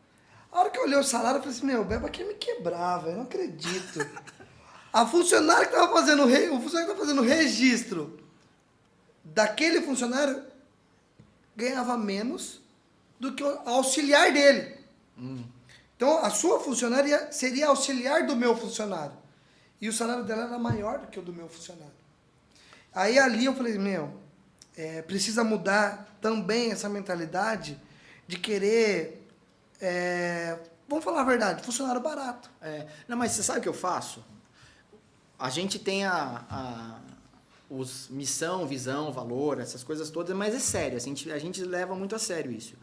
A hora que eu olhei o salário, eu falei assim, o Beba quer me quebrar, velho, não acredito. A funcionária que tava fazendo o funcionário que tava fazendo o registro daquele funcionário ganhava menos do que o auxiliar dele. Então, a sua funcionária seria auxiliar do meu funcionário. E o salário dela era maior do que o do meu funcionário. Aí, ali, eu falei, precisa mudar também essa mentalidade de querer, vamos falar a verdade, funcionário barato. Não, mas você sabe o que eu faço? A gente tem os missão, visão, valor, essas coisas todas, mas é sério, a gente leva muito a sério isso.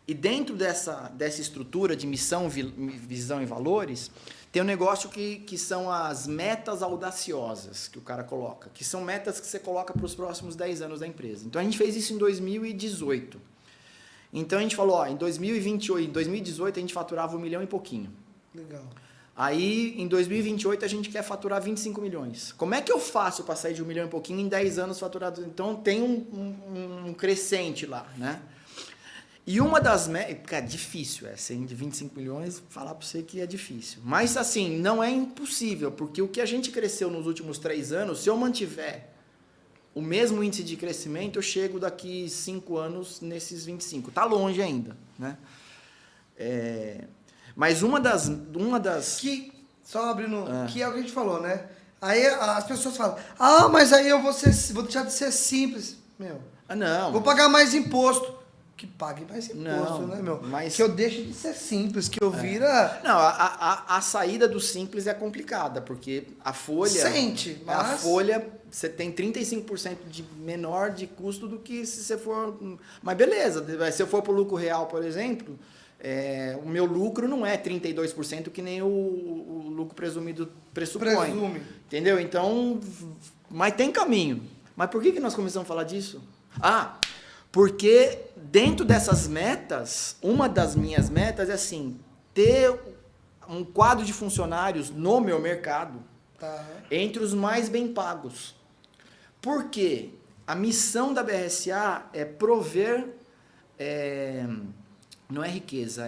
E dentro dessa estrutura de missão, visão e valores, tem um negócio que são as metas audaciosas que o cara coloca, que são metas que você coloca para os próximos 10 anos da empresa. Então, a gente fez isso em 2018. Então, a gente falou, em 2028, em 2018, a gente faturava 1 milhão e pouquinho. Legal. Aí, em 2028, a gente quer faturar 25 milhões. Como é que eu faço para sair de 1 milhão e pouquinho em 10 anos faturado? Então, tem um crescente lá, né? E uma das metas... É difícil, de 25 milhões, falar para você que é difícil. Mas, assim, não é impossível, porque o que a gente cresceu nos últimos 3 anos, se eu mantiver o mesmo índice de crescimento, eu chego daqui 5 anos nesses 25. Tá longe ainda, né? Mas uma das... Que, só abrindo, que é o que a gente falou, né? Aí as pessoas falam, mas aí eu vou deixar de ser simples. não. Vou pagar mais imposto. Que pague mais imposto, Não, né, mas... Que eu deixe de ser simples, que eu vira... Não, a saída do simples é complicada, porque a folha... Sente, mas... A folha, você tem 35% de menor de custo do que se você for... Mas beleza, se eu for para o lucro real, por exemplo, o meu lucro não é 32% que nem o lucro presumido pressupõe. Presume. Entendeu? Então, mas tem caminho. Mas por que nós começamos a falar disso? Porque dentro dessas metas, uma das minhas metas é assim, ter um quadro de funcionários no meu mercado entre os mais bem pagos. Por quê? A missão da BRSA é prover, não é riqueza,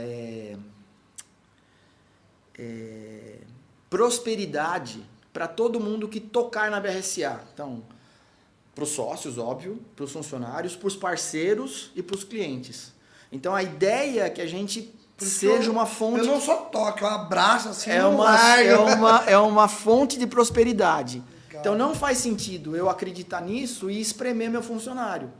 prosperidade para todo mundo que tocar na BRSA. Então, para os sócios, óbvio, para os funcionários, para os parceiros e para os clientes. Então, a ideia é que a gente seja uma fonte... Eu não só toque, eu abraço assim, é uma fonte de prosperidade. Legal. Então, não faz sentido eu acreditar nisso e espremer meu funcionário.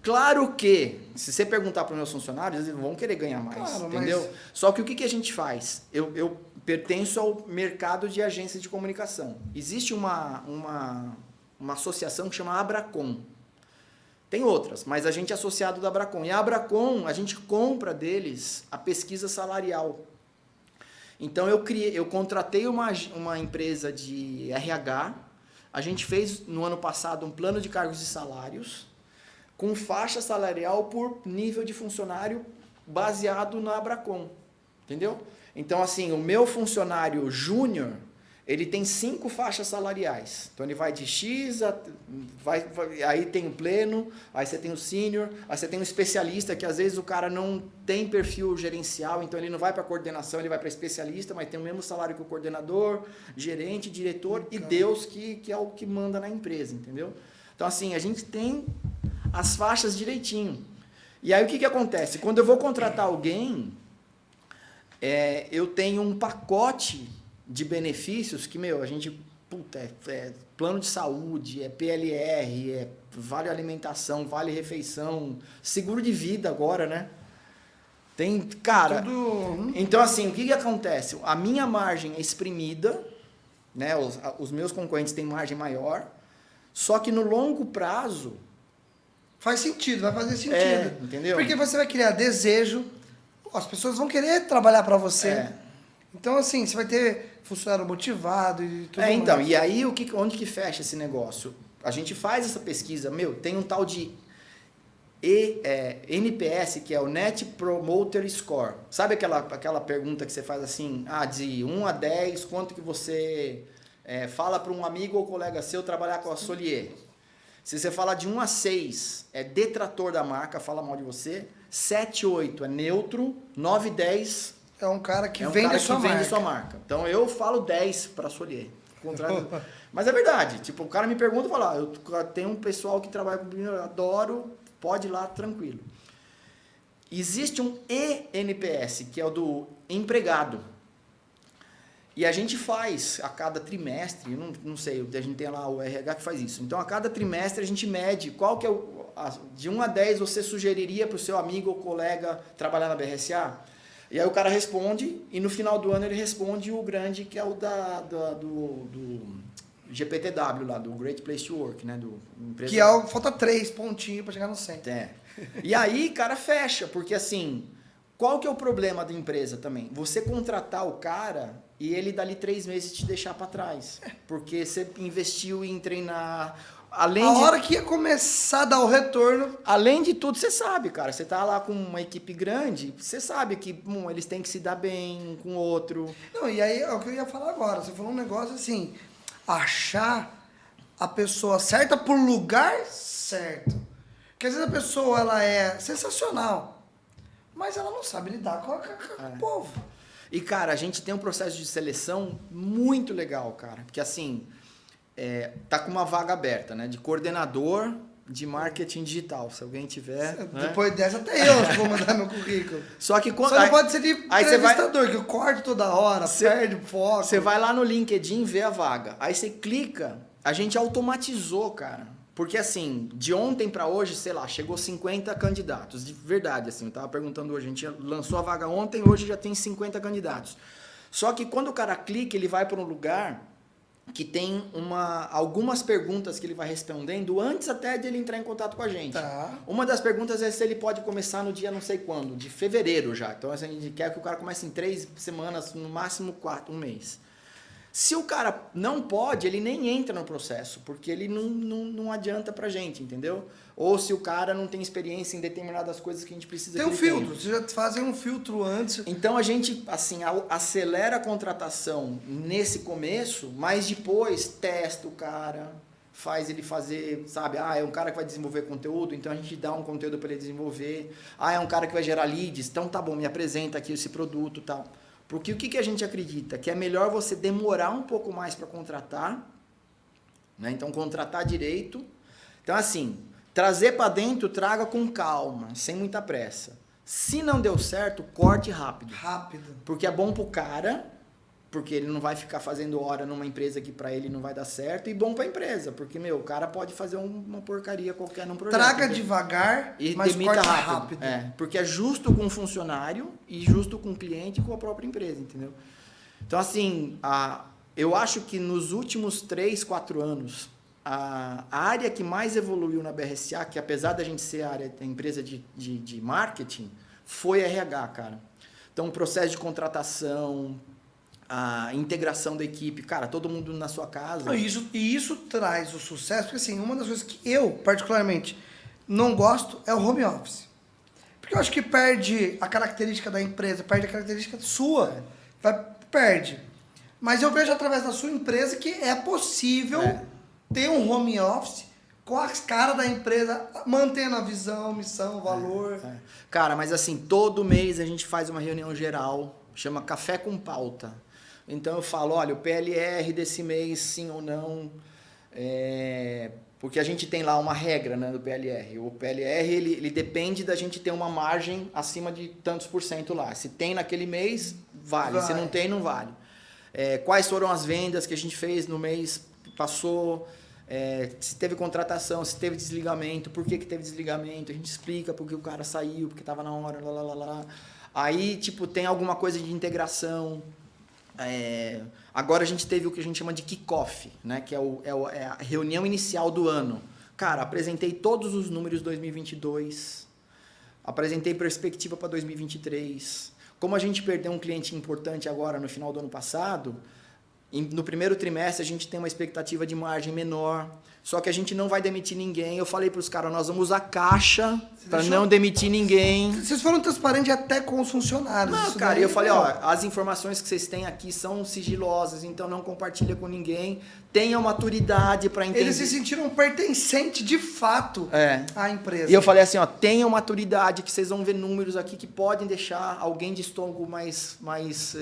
Claro que, se você perguntar para os meus funcionários, eles vão querer ganhar mais, entendeu? Mas... Só que o que a gente faz? Eu pertenço ao mercado de agências de comunicação. Existe uma associação que chama Abracom. Tem outras, mas a gente é associado da Abracom. E a Abracom, a gente compra deles a pesquisa salarial. Então, eu contratei uma empresa de RH, a gente fez no ano passado um plano de cargos e salários, com faixa salarial por nível de funcionário baseado na Abracom, entendeu? Então, assim, o meu funcionário júnior, ele tem 5 faixas salariais. Então, ele vai de X, aí tem o pleno, aí você tem o sênior, aí você tem um especialista, que às vezes o cara não tem perfil gerencial, então ele não vai para coordenação, ele vai para especialista, mas tem o mesmo salário que o coordenador, gerente, diretor e Deus que é o que manda na empresa, entendeu? Então, assim, a gente tem as faixas direitinho. E aí, o que acontece? Quando eu vou contratar alguém, eu tenho um pacote de benefícios que, a gente, é plano de saúde, é PLR, é vale alimentação, vale refeição, seguro de vida agora, né? Tem, cara... Tudo... Então, assim, o que acontece? A minha margem é exprimida, né? Os meus concorrentes têm margem maior, só que no longo prazo... Faz sentido, vai fazer sentido. Entendeu? Porque você vai criar desejo, as pessoas vão querer trabalhar para você. Então, assim, você vai ter funcionário motivado e tudo mais. Então, e aí onde que fecha esse negócio? A gente faz essa pesquisa, tem um tal de NPS, que é o Net Promoter Score. Sabe aquela pergunta que você faz assim, de 1 a 10, quanto que você fala para um amigo ou colega seu trabalhar com a Solier? Se você falar de 1 a 6, é detrator da marca, fala mal de você. 7, 8 é neutro. 9, 10 é um cara que vende a sua marca. Então eu falo 10 para a Solier. Mas é verdade. Tipo, o cara me pergunta e fala, eu tenho um pessoal que trabalha comigo, eu adoro, pode ir lá tranquilo. Existe um ENPS, que é o do empregado. E a gente faz a cada trimestre, não sei, a gente tem lá o RH que faz isso. Então, a cada trimestre a gente mede qual que é de 1 a 10 você sugeriria para o seu amigo ou colega trabalhar na BRSA? E aí o cara responde, e no final do ano ele responde o grande, que é o do GPTW lá, do Great Place to Work, né? Que falta 3 pontinhos para chegar no 100. E aí, cara, fecha, porque assim, qual que é o problema da empresa também? Você contratar o cara... E ele dali 3 meses te deixar para trás. Porque você investiu em treinar. Hora que ia começar a dar o retorno. Além de tudo, você sabe, cara. Você tá lá com uma equipe grande, você sabe que eles têm que se dar bem um com o outro. Não, e aí é o que eu ia falar agora. Você falou um negócio assim, achar a pessoa certa pro lugar certo. Porque às vezes a pessoa ela é sensacional, mas ela não sabe lidar com o povo. E, cara, a gente tem um processo de seleção muito legal, cara. Porque, assim, tá com uma vaga aberta, né? De coordenador de marketing digital. Se alguém tiver... Depois dessa, até eu vou mandar meu currículo. Só que quando... Só não pode ser de entrevistador, que eu corto toda hora, perde foco. Você vai lá no LinkedIn ver a vaga. Aí você clica, a gente automatizou, cara. Porque, assim, de ontem para hoje, sei lá, chegou 50 candidatos. De verdade, assim, eu tava perguntando hoje, a gente lançou a vaga ontem, hoje já tem 50 candidatos. Só que quando o cara clica, ele vai para um lugar que tem algumas perguntas que ele vai respondendo antes até de ele entrar em contato com a gente. Tá. Uma das perguntas é se ele pode começar no dia não sei quando, de fevereiro já. Então, assim, a gente quer que o cara comece em 3 semanas, no máximo 4, um mês. Se o cara não pode, ele nem entra no processo, porque ele não adianta pra gente, entendeu? Ou se o cara não tem experiência em determinadas coisas que a gente precisa. Tem um filtro, vocês já fazem um filtro antes. Então a gente, assim, acelera a contratação nesse começo, mas depois testa o cara, faz ele fazer, sabe? É um cara que vai desenvolver conteúdo, então a gente dá um conteúdo para ele desenvolver. É um cara que vai gerar leads, então tá bom, me apresenta aqui esse produto e tal. Porque o que a gente acredita? Que é melhor você demorar um pouco mais para contratar, né? Então, contratar direito. Então, assim, trazer para dentro, traga com calma, sem muita pressa. Se não deu certo, corte rápido. Porque é bom pro cara, porque ele não vai ficar fazendo hora numa empresa que para ele não vai dar certo, e bom para a empresa, porque, o cara pode fazer uma porcaria qualquer num projeto. Traga devagar, mas corte rápido. Porque é justo com o funcionário e justo com o cliente e com a própria empresa, entendeu? Então, assim, eu acho que nos últimos 3, 4 anos, a área que mais evoluiu na BRSA, que apesar da gente ser a empresa de marketing, foi RH, cara. Então, o processo de contratação, a integração da equipe, cara, todo mundo na sua casa. Isso traz o sucesso, porque assim, uma das coisas que eu, particularmente, não gosto é o home office. Porque eu acho que perde a característica da empresa, perde a característica sua. Perde. Mas eu vejo através da sua empresa que é possível ter um home office com as caras da empresa, mantendo a visão, missão, valor. Cara, mas assim, todo mês a gente faz uma reunião geral, chama Café com Pauta. Então eu falo, olha, o PLR desse mês, sim ou não, porque a gente tem lá uma regra, né, do PLR. O PLR, ele depende da gente ter uma margem acima de tantos por cento lá. Se tem naquele mês, vale. Se não tem, não vale. Quais foram as vendas que a gente fez no mês que passou, se teve contratação, se teve desligamento, por que teve desligamento, a gente explica porque o cara saiu, porque estava na hora, lá. Aí, tipo, tem alguma coisa de integração. Agora a gente teve o que a gente chama de kickoff, né? Que é a reunião inicial do ano. Cara, apresentei todos os números de 2022, apresentei perspectiva para 2023. Como a gente perdeu um cliente importante agora no final do ano passado, no primeiro trimestre a gente tem uma expectativa de margem menor, só que a gente não vai demitir ninguém. Eu falei para os caras, nós vamos usar caixa para não demitir ninguém. Vocês foram transparentes até com os funcionários. Não, cara, eu falei, as informações que vocês têm aqui são sigilosas, então não compartilha com ninguém. Tenha maturidade para entender. Eles se sentiram pertencentes de fato à empresa. E eu falei assim, tenham maturidade, que vocês vão ver números aqui que podem deixar alguém de estômago mais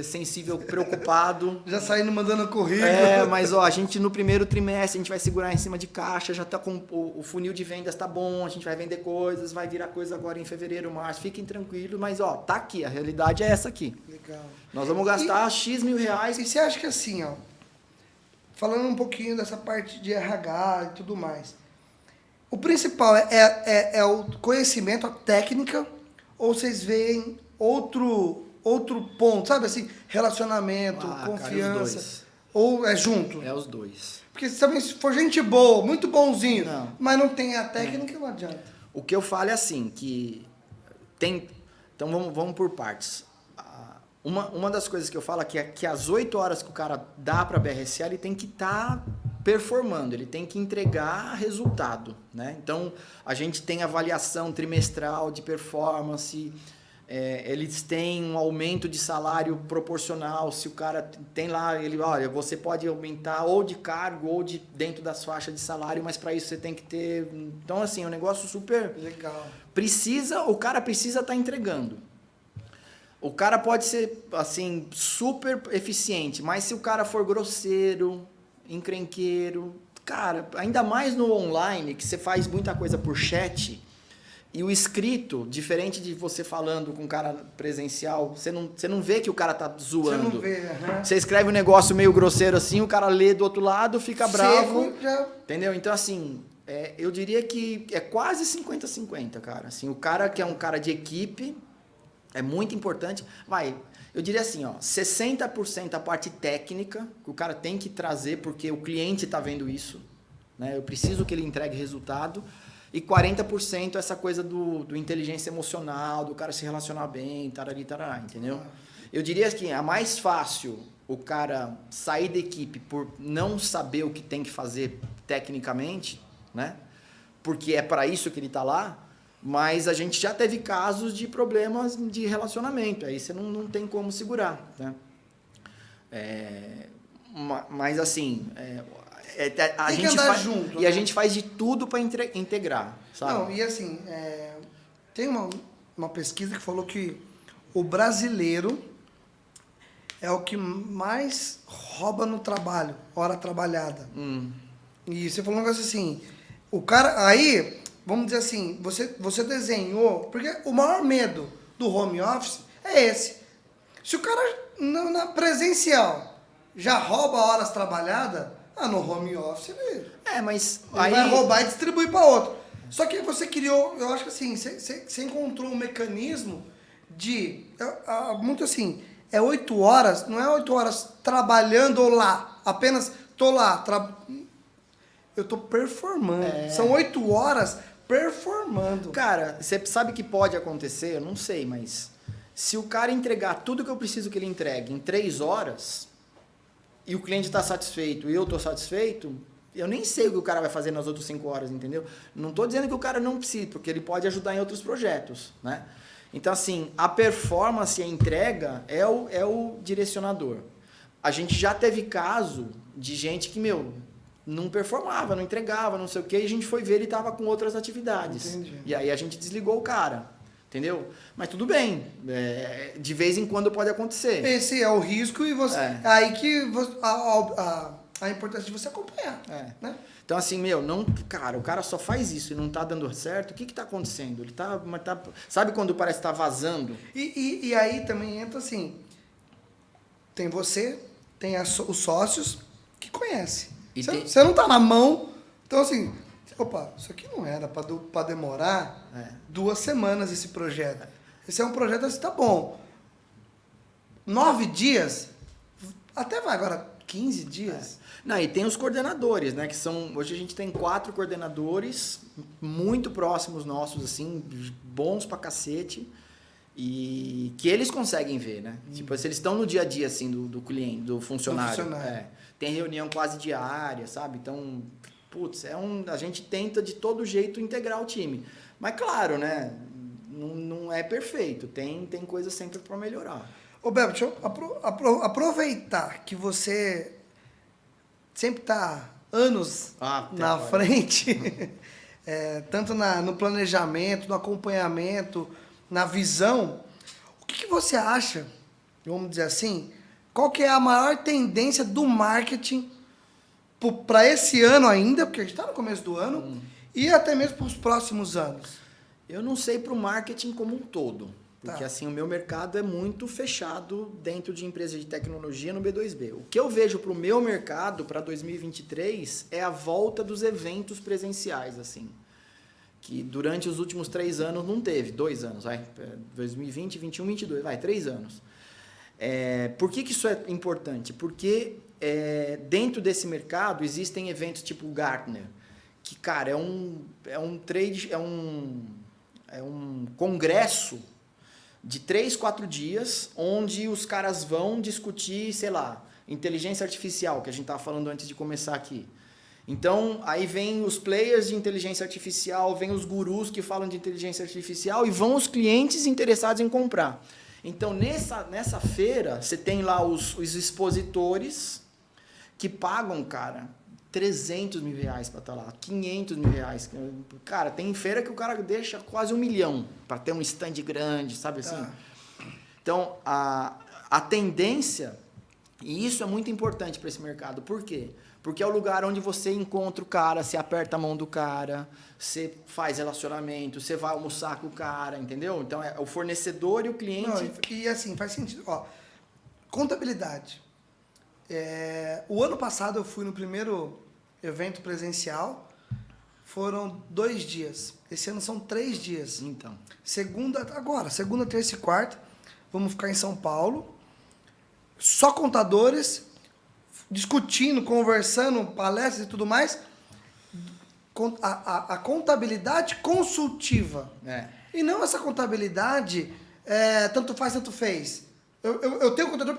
sensível, preocupado. Já saindo mandando currículo. Mas a gente no primeiro trimestre, a gente vai segurar em cima de caixa, já tá com o funil de vendas tá bom, a gente vai vender coisas, vai virar coisa agora em fevereiro, março, fiquem tranquilos, mas tá aqui, a realidade é essa aqui. Legal. Nós vamos gastar X mil reais. E você acha que assim, falando um pouquinho dessa parte de RH e tudo mais, o principal é o conhecimento, a técnica, ou vocês veem outro ponto, sabe assim, relacionamento, confiança, cara, os dois. Ou é junto? É os dois. Porque também se for gente boa, muito bonzinho, mas não tem a técnica, não adianta. O que eu falo é assim, que tem... Então vamos por partes. Uma das coisas que eu falo é que às 8 horas que o cara dá para a BRSA, ele tem que estar performando, ele tem que entregar resultado, né? Então, a gente tem avaliação trimestral de performance, eles têm um aumento de salário proporcional, se o cara tem lá, olha, você pode aumentar ou de cargo ou dentro das faixas de salário, mas para isso você tem que ter... Então, assim, é um negócio super... Legal. O cara precisa estar entregando. O cara pode ser, assim, super eficiente, mas se o cara for grosseiro, encrenqueiro... Cara, ainda mais no online, que você faz muita coisa por chat... E o escrito, diferente de você falando com um cara presencial, você não vê que o cara tá zoando. Você não vê, Você escreve um negócio meio grosseiro assim, o cara lê do outro lado, fica bravo. Já... Entendeu? Então, assim, eu diria que é quase 50-50, cara. Assim, o cara que é um cara de equipe é muito importante. Eu diria assim, 60% a parte técnica, que o cara tem que trazer, porque o cliente tá vendo isso. Né? Eu preciso que ele entregue resultado. E 40% essa coisa do inteligência emocional, do cara se relacionar bem, tarará, entendeu? Eu diria que é mais fácil o cara sair da equipe por não saber o que tem que fazer tecnicamente, né? Porque é para isso que ele está lá, mas a gente já teve casos de problemas de relacionamento, aí você não tem como segurar, né? Mas assim... a gente faz junto, e a gente faz de tudo para integrar, sabe? Não, e assim, tem uma pesquisa que falou que o brasileiro é o que mais rouba no trabalho, hora trabalhada. E você falou um negócio assim, o cara, aí, vamos dizer assim, você desenhou, porque o maior medo do home office é esse. Se o cara na presencial já rouba horas trabalhadas, no home office ele mas vai roubar e distribuir para outro. Só que você criou, eu acho que assim, você encontrou um mecanismo de, muito assim, 8 horas, não é 8 horas trabalhando lá, apenas tô lá, eu tô performando. São 8 horas performando. Cara, você sabe que pode acontecer? Eu não sei, mas se o cara entregar tudo que eu preciso que ele entregue em 3 horas... e o cliente está satisfeito e eu estou satisfeito, eu nem sei o que o cara vai fazer nas outras 5 horas, entendeu? Não estou dizendo que o cara não precisa, porque ele pode ajudar em outros projetos, né? Então, assim, a performance e a entrega é o direcionador. A gente já teve caso de gente que, não performava, não entregava, não sei o quê, e a gente foi ver, ele estava com outras atividades. Entendi. E aí a gente desligou o cara, entendeu? Mas tudo bem, de vez em quando pode acontecer. Esse é o risco e você. É. Aí que a importância de você acompanhar. Né? Então, assim, cara, o cara só faz isso e não tá dando certo, o que que tá acontecendo? Ele tá sabe quando parece que tá vazando? E aí também entra assim, tem você, tem os sócios que conhecem. Você não tá na mão, então assim, opa, isso aqui não era para demorar 2 semanas esse projeto. Esse é um projeto assim, tá bom. 9 dias, até vai, agora 15 dias. Não, e tem os coordenadores, né? Que são. Hoje a gente tem 4 coordenadores muito próximos nossos, assim, bons pra cacete. E que eles conseguem ver, né? Tipo, se eles estão no dia a dia, assim, do cliente, do funcionário. Tem reunião quase diária, sabe? Então, putz, a gente tenta de todo jeito integrar o time. Mas claro, né? Não é perfeito. Tem coisa sempre para melhorar. Ô, Bebo, deixa eu aproveitar que você sempre tá anos na frente, tanto no planejamento, no acompanhamento, na visão. O que você acha, vamos dizer assim, qual que é a maior tendência do marketing para esse ano ainda, porque a gente está no começo do ano, e até mesmo para os próximos anos? Eu não sei para o marketing como um todo. Porque Tá. assim, o meu mercado é muito fechado dentro de empresas de tecnologia no B2B. O que eu vejo para o meu mercado para 2023 é a volta dos eventos presenciais, assim. Que durante os últimos 3 anos não teve. 2 anos, 2020, 21, 22, 3 anos. Por que isso é importante? Porque dentro desse mercado existem eventos tipo o Gartner, que, cara, é um congresso de 3, 4 dias, onde os caras vão discutir, sei lá, inteligência artificial, que a gente estava falando antes de começar aqui. Então, aí vem os players de inteligência artificial, vem os gurus que falam de inteligência artificial e vão os clientes interessados em comprar. Então, nessa feira, você tem lá os expositores que pagam, cara, 300 mil reais para estar lá, 500 mil reais. Cara, tem feira que o cara deixa quase 1 milhão para ter um stand grande, sabe assim? Então, a tendência, e isso é muito importante para esse mercado. Por quê? Porque é o lugar onde você encontra o cara, você aperta a mão do cara, você faz relacionamento, você vai almoçar com o cara, entendeu? Então, é o fornecedor e o cliente. Não, e assim, faz sentido. Ó, contabilidade. O ano passado eu fui no primeiro evento presencial, foram 2 dias. Esse ano são 3 dias. Então. Segunda, terça e quarta, vamos ficar em São Paulo. Só contadores, discutindo, conversando, palestras e tudo mais. A contabilidade consultiva. E não essa contabilidade tanto faz, tanto fez. Eu tenho contador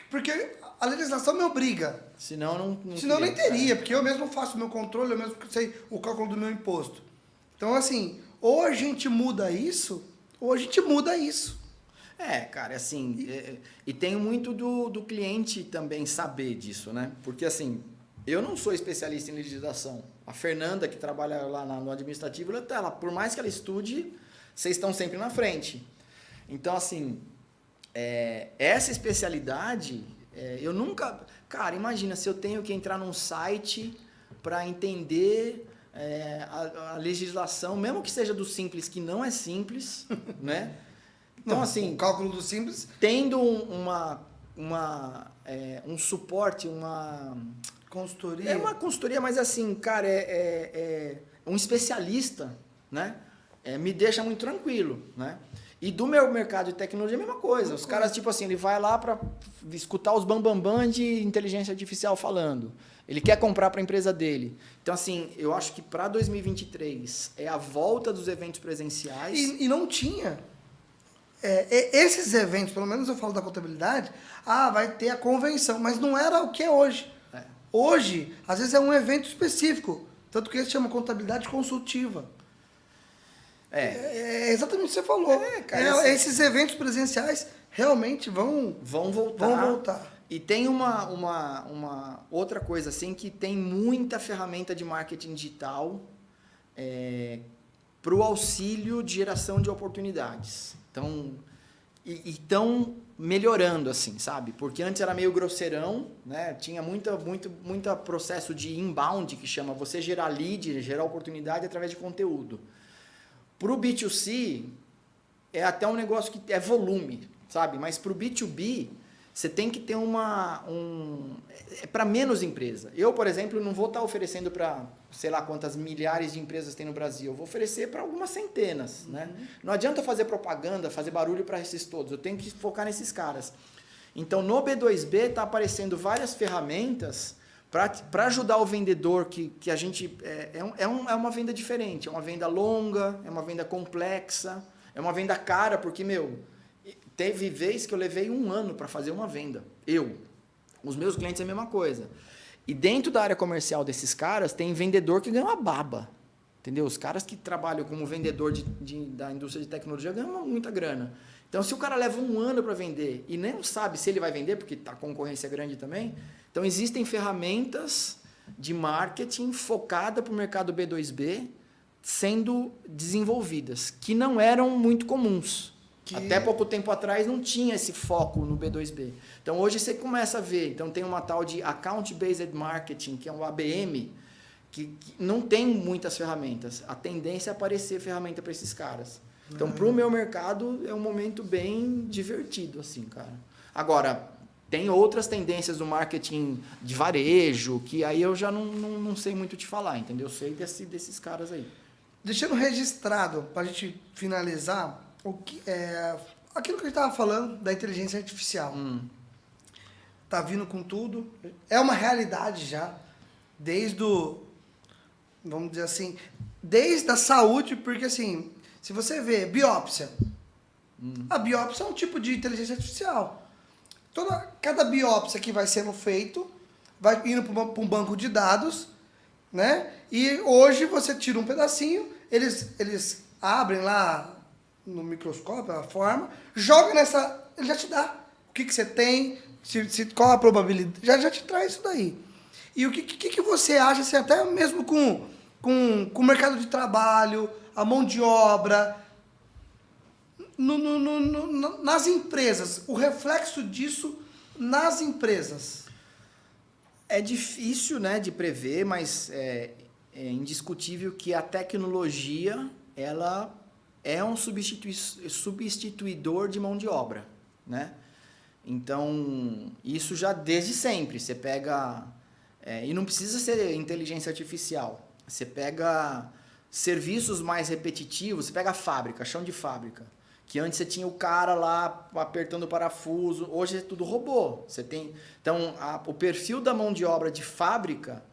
porque a legislação me obriga. Senão nem teria, porque eu mesmo faço o meu controle, eu mesmo sei o cálculo do meu imposto. Então, assim, ou a gente muda isso, ou a gente muda isso. Cara, assim, e tem muito do cliente também saber disso, né? Porque, assim, eu não sou especialista em legislação. A Fernanda, que trabalha lá no administrativo, ela, por mais que ela estude, vocês estão sempre na frente. Então, assim, essa especialidade, eu nunca... Cara, imagina se eu tenho que entrar num site para entender a legislação, mesmo que seja do simples, que não é simples, né? Então, Não, assim... o cálculo do simples... Tendo um suporte, uma... Consultoria. É uma consultoria, mas assim, cara, um especialista, né? Me deixa muito tranquilo, né? E do meu mercado de tecnologia é a mesma coisa. Os caras, tipo assim, ele vai lá para escutar os bambambam de inteligência artificial falando. Ele quer comprar para a empresa dele. Então, assim, eu acho que para 2023 é a volta dos eventos presenciais. E não tinha. Esses eventos, pelo menos eu falo da contabilidade, vai ter a convenção, mas não era o que é hoje. Hoje, às vezes é um evento específico, tanto que ele se chama contabilidade consultiva. É exatamente o que você falou. Cara, assim, esses eventos presenciais realmente vão voltar. E tem uma outra coisa assim, que tem muita ferramenta de marketing digital para o auxílio de geração de oportunidades. Então, estão melhorando, assim, sabe? Porque antes era meio grosseirão, né? Tinha muito processo de inbound, que chama você gerar lead, gerar oportunidade através de conteúdo. Para o B2C, é até um negócio que é volume, sabe? Mas para o B2B, você tem que ter é para menos empresa. Eu, por exemplo, não vou estar oferecendo para, sei lá quantas milhares de empresas tem no Brasil. Eu vou oferecer para algumas centenas, né? Não adianta fazer propaganda, fazer barulho para esses todos. Eu tenho que focar nesses caras. Então, no B2B, está aparecendo várias ferramentas para ajudar o vendedor, que a gente... É uma venda diferente. É uma venda longa, é uma venda complexa, é uma venda cara, porque, teve vez que eu levei 1 ano para fazer uma venda. Os meus clientes é a mesma coisa. E dentro da área comercial desses caras, tem vendedor que ganha uma baba. Entendeu? Os caras que trabalham como vendedor da indústria de tecnologia ganham muita grana. Então, se o cara leva 1 ano para vender e nem sabe se ele vai vender, porque a concorrência é grande também, então existem ferramentas de marketing focada para o mercado B2B sendo desenvolvidas, que não eram muito comuns. Até pouco tempo atrás não tinha esse foco no B2B. Então hoje você começa a ver. Então tem uma tal de Account Based Marketing, que é um ABM, que não tem muitas ferramentas. A tendência é aparecer ferramenta para esses caras. Então para o meu mercado é um momento bem divertido, assim, cara. Agora, tem outras tendências do marketing de varejo, que aí eu já não sei muito te falar, entendeu? Eu sei desses caras aí. Deixando registrado, para a gente finalizar, aquilo que a gente estava falando da inteligência artificial. Tá vindo com tudo. É uma realidade já. Vamos dizer assim, desde a saúde, porque assim, se você vê biópsia, a biópsia é um tipo de inteligência artificial. Cada biópsia que vai sendo feito, vai indo para um banco de dados, né? E hoje você tira um pedacinho, eles abrem lá no microscópio, a forma, joga nessa... Ele já te dá o que você tem, qual a probabilidade, já te traz isso daí. E o que você acha, assim, até mesmo com o mercado de trabalho, a mão de obra, nas empresas, o reflexo disso nas empresas? É difícil, né, de prever, mas é indiscutível que a tecnologia, ela é um substituidor de mão de obra, né? Então, isso já desde sempre. Você pega... e não precisa ser inteligência artificial. Você pega serviços mais repetitivos, você pega a fábrica, chão de fábrica, que antes você tinha o cara lá apertando o parafuso, hoje é tudo robô. Então, o perfil da mão de obra de fábrica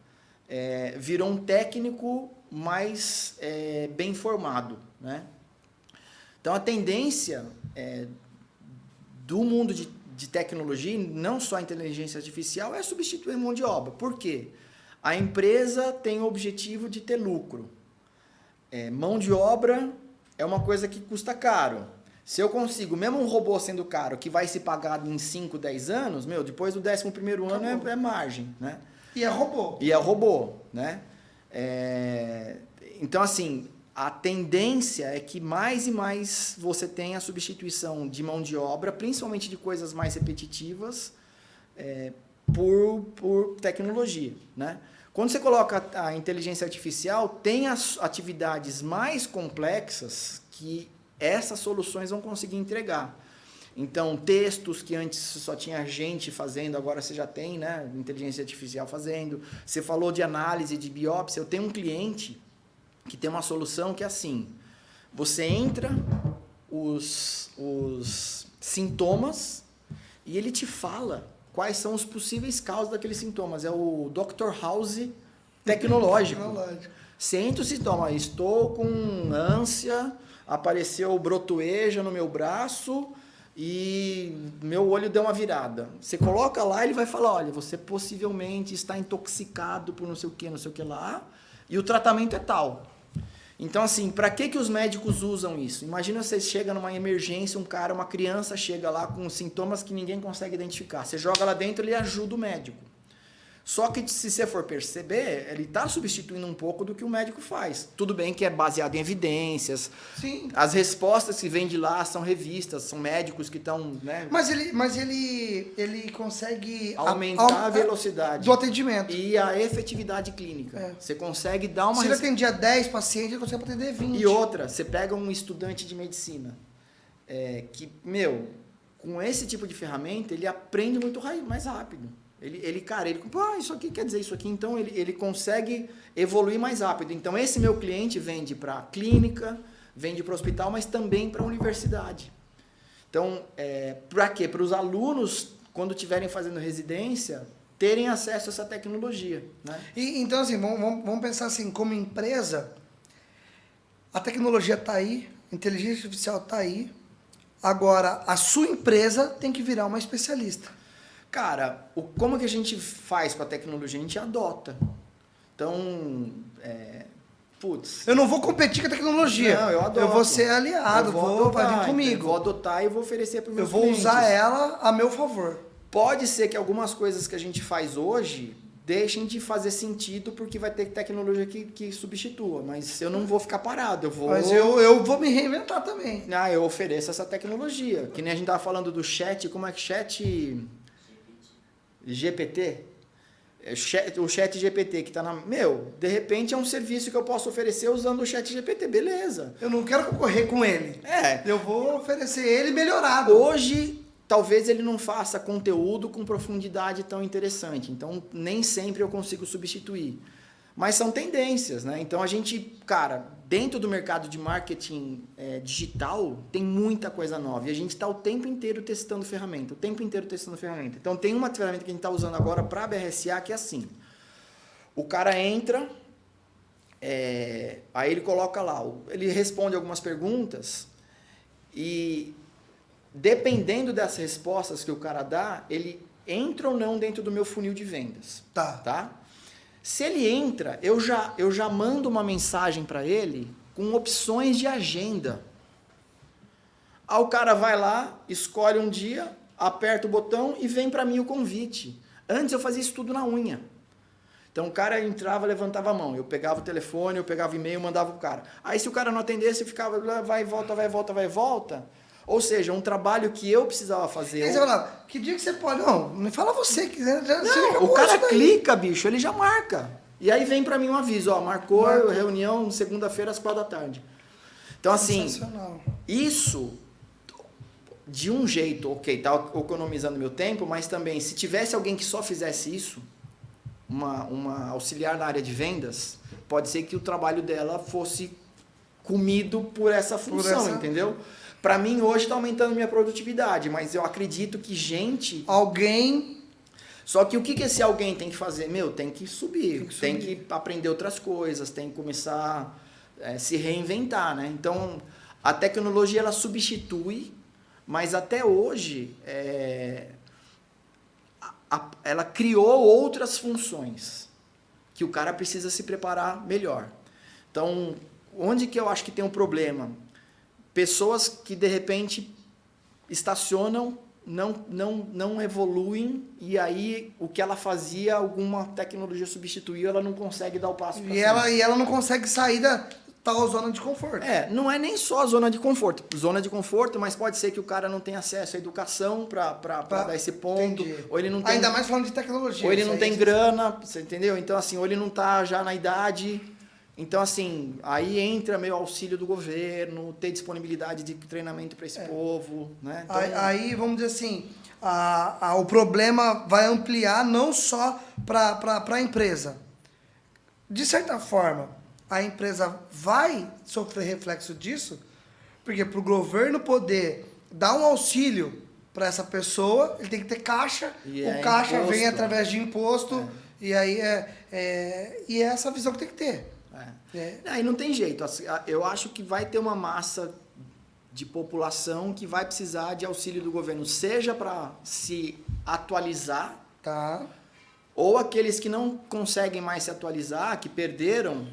virou um técnico mais bem formado, né? Então, a tendência do mundo de tecnologia, não só a inteligência artificial, é substituir a mão de obra. Por quê? A empresa tem o objetivo de ter lucro. Mão de obra é uma coisa que custa caro. Se eu consigo, mesmo um robô sendo caro, que vai se pagar em 5, 10 anos, depois do 11º ano é margem, né? E é robô. E é robô, né? Então, assim, a tendência é que mais e mais você tenha a substituição de mão de obra, principalmente de coisas mais repetitivas, por tecnologia, né? Quando você coloca a inteligência artificial, tem as atividades mais complexas que essas soluções vão conseguir entregar. Então, textos que antes só tinha gente fazendo, agora você já tem, né, inteligência artificial fazendo. Você falou de análise de biópsia. Eu tenho um cliente que tem uma solução que é assim: você entra os sintomas e ele te fala quais são os possíveis causas daqueles sintomas. É o Dr. House tecnológico. Você entra o sintoma: estou com ânsia, apareceu brotoeja no meu braço e meu olho deu uma virada. Você coloca lá, ele vai falar: olha, você possivelmente está intoxicado por não sei o que lá, e o tratamento é tal. Então, assim, para que os médicos usam isso? Imagina você chega numa emergência, uma criança chega lá com sintomas que ninguém consegue identificar. Você joga lá dentro, ele ajuda o médico. Só que se você for perceber, ele está substituindo um pouco do que o médico faz. Tudo bem que é baseado em evidências. Sim. As respostas que vêm de lá são revistas, são médicos que estão, né? Mas ele consegue Aumentar a velocidade do atendimento. e a efetividade clínica. É. Você consegue dar uma... Se ele atendia 10 pacientes, ele consegue atender 20. E outra, você pega um estudante de medicina que, com esse tipo de ferramenta, ele aprende muito mais rápido. Cara, isso aqui quer dizer isso aqui, então ele consegue evoluir mais rápido. Então, esse meu cliente vende para clínica, vende para hospital, mas também para universidade. Então, para quê? Para os alunos, quando estiverem fazendo residência, terem acesso a essa tecnologia. Né? Então, assim, vamos pensar assim, como empresa, a tecnologia está aí, a inteligência artificial está aí, agora a sua empresa tem que virar uma especialista. Cara, como que a gente faz com a tecnologia? A gente adota. Então, eu não vou competir com a tecnologia. Não, eu adoto. Eu vou ser aliado, vai vir comigo. Eu vou adotar e vou oferecer para os meus clientes. Eu vou usar ela a meu favor. Pode ser que algumas coisas que a gente faz hoje deixem de fazer sentido porque vai ter tecnologia que substitua, mas eu não vou ficar parado, Mas eu vou me reinventar também. Eu ofereço essa tecnologia. Que nem a gente estava falando do chat, como é que chat... GPT, o chat GPT que está na... de repente é um serviço que eu posso oferecer usando o chat GPT, beleza. Eu não quero concorrer com ele. Eu vou oferecer ele melhorado. Hoje, talvez ele não faça conteúdo com profundidade tão interessante, então nem sempre eu consigo substituir. Mas são tendências, né? Então a gente, cara, dentro do mercado de marketing digital, tem muita coisa nova. E a gente está o tempo inteiro testando ferramenta. Então tem uma ferramenta que a gente está usando agora para a BRSA que é assim. O cara entra, aí ele coloca lá, ele responde algumas perguntas e dependendo das respostas que o cara dá, ele entra ou não dentro do meu funil de vendas. Tá? Se ele entra, eu já mando uma mensagem para ele com opções de agenda. Aí o cara vai lá, escolhe um dia, aperta o botão e vem para mim o convite. Antes eu fazia isso tudo na unha. Então o cara entrava, levantava a mão, eu pegava o telefone, eu pegava o e-mail, mandava pro cara. Aí se o cara não atendesse, eu ficava lá, vai e volta. Ou seja, um trabalho que eu precisava fazer. Aí você fala, que dia que você pode? Não, me fala você. O cara clica, bicho, ele já marca. E aí vem pra mim um aviso, marcou reunião segunda-feira às 4h. Então, assim, isso, de um jeito, tá economizando meu tempo, mas também, se tivesse alguém que só fizesse isso, uma auxiliar na área de vendas, pode ser que o trabalho dela fosse comido por essa função, entendeu? Para mim, hoje está aumentando minha produtividade, mas eu acredito que alguém... Só que o que esse alguém tem que fazer? Tem que subir, tem que aprender outras coisas, tem que começar a se reinventar, né? Então, a tecnologia, ela substitui, mas até hoje, ela criou outras funções que o cara precisa se preparar melhor. Então, onde que eu acho que tem um problema? Pessoas que, de repente, estacionam, não evoluem, e aí o que ela fazia, alguma tecnologia substituiu, ela não consegue dar o passo para frente. E ela não consegue sair da tal zona de conforto. Não é nem só a zona de conforto. Zona de conforto, mas pode ser que o cara não tenha acesso à educação para dar esse ponto. Ou ele não tem, ainda mais falando de tecnologia. Ou ele não tem grana, você entendeu? Então, assim, ou ele não está já na idade... Então, assim, aí entra meio auxílio do governo, ter disponibilidade de treinamento para esse povo, né? Então, aí, vamos dizer assim, o problema vai ampliar não só para a empresa. De certa forma, a empresa vai sofrer reflexo disso, porque para o governo poder dar um auxílio para essa pessoa, ele tem que ter caixa, o caixa imposto, vem através de imposto, e aí e é essa visão que tem que ter. Aí não tem jeito. Eu acho que vai ter uma massa de população que vai precisar de auxílio do governo, seja para se atualizar, tá, ou aqueles que não conseguem mais se atualizar, que perderam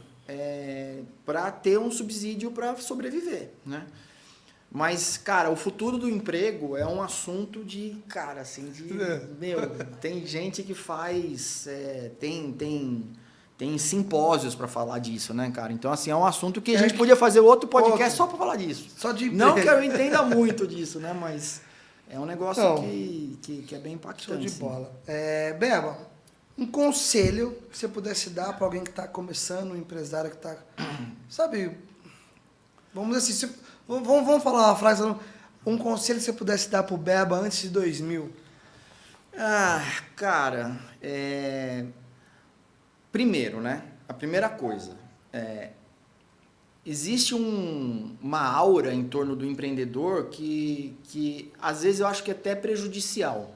para ter um subsídio para sobreviver, né? Mas, cara, o futuro do emprego é um assunto de, cara, assim, meu, tem gente que faz, tem simpósios para falar disso, né, cara? Então, assim, é um assunto que a gente podia fazer outro podcast só para falar disso. Só de Não que eu entenda muito disso, né, mas é um negócio que é bem impactante. Show de assim. bola. Beba, um conselho que você pudesse dar para alguém que está começando, um empresário que está, sabe, vamos dizer assim, vamos falar uma frase, um conselho que você pudesse dar pro Beba antes de 2000. Cara, primeiro, né? A primeira coisa, existe uma aura em torno do empreendedor que às vezes eu acho que é até prejudicial.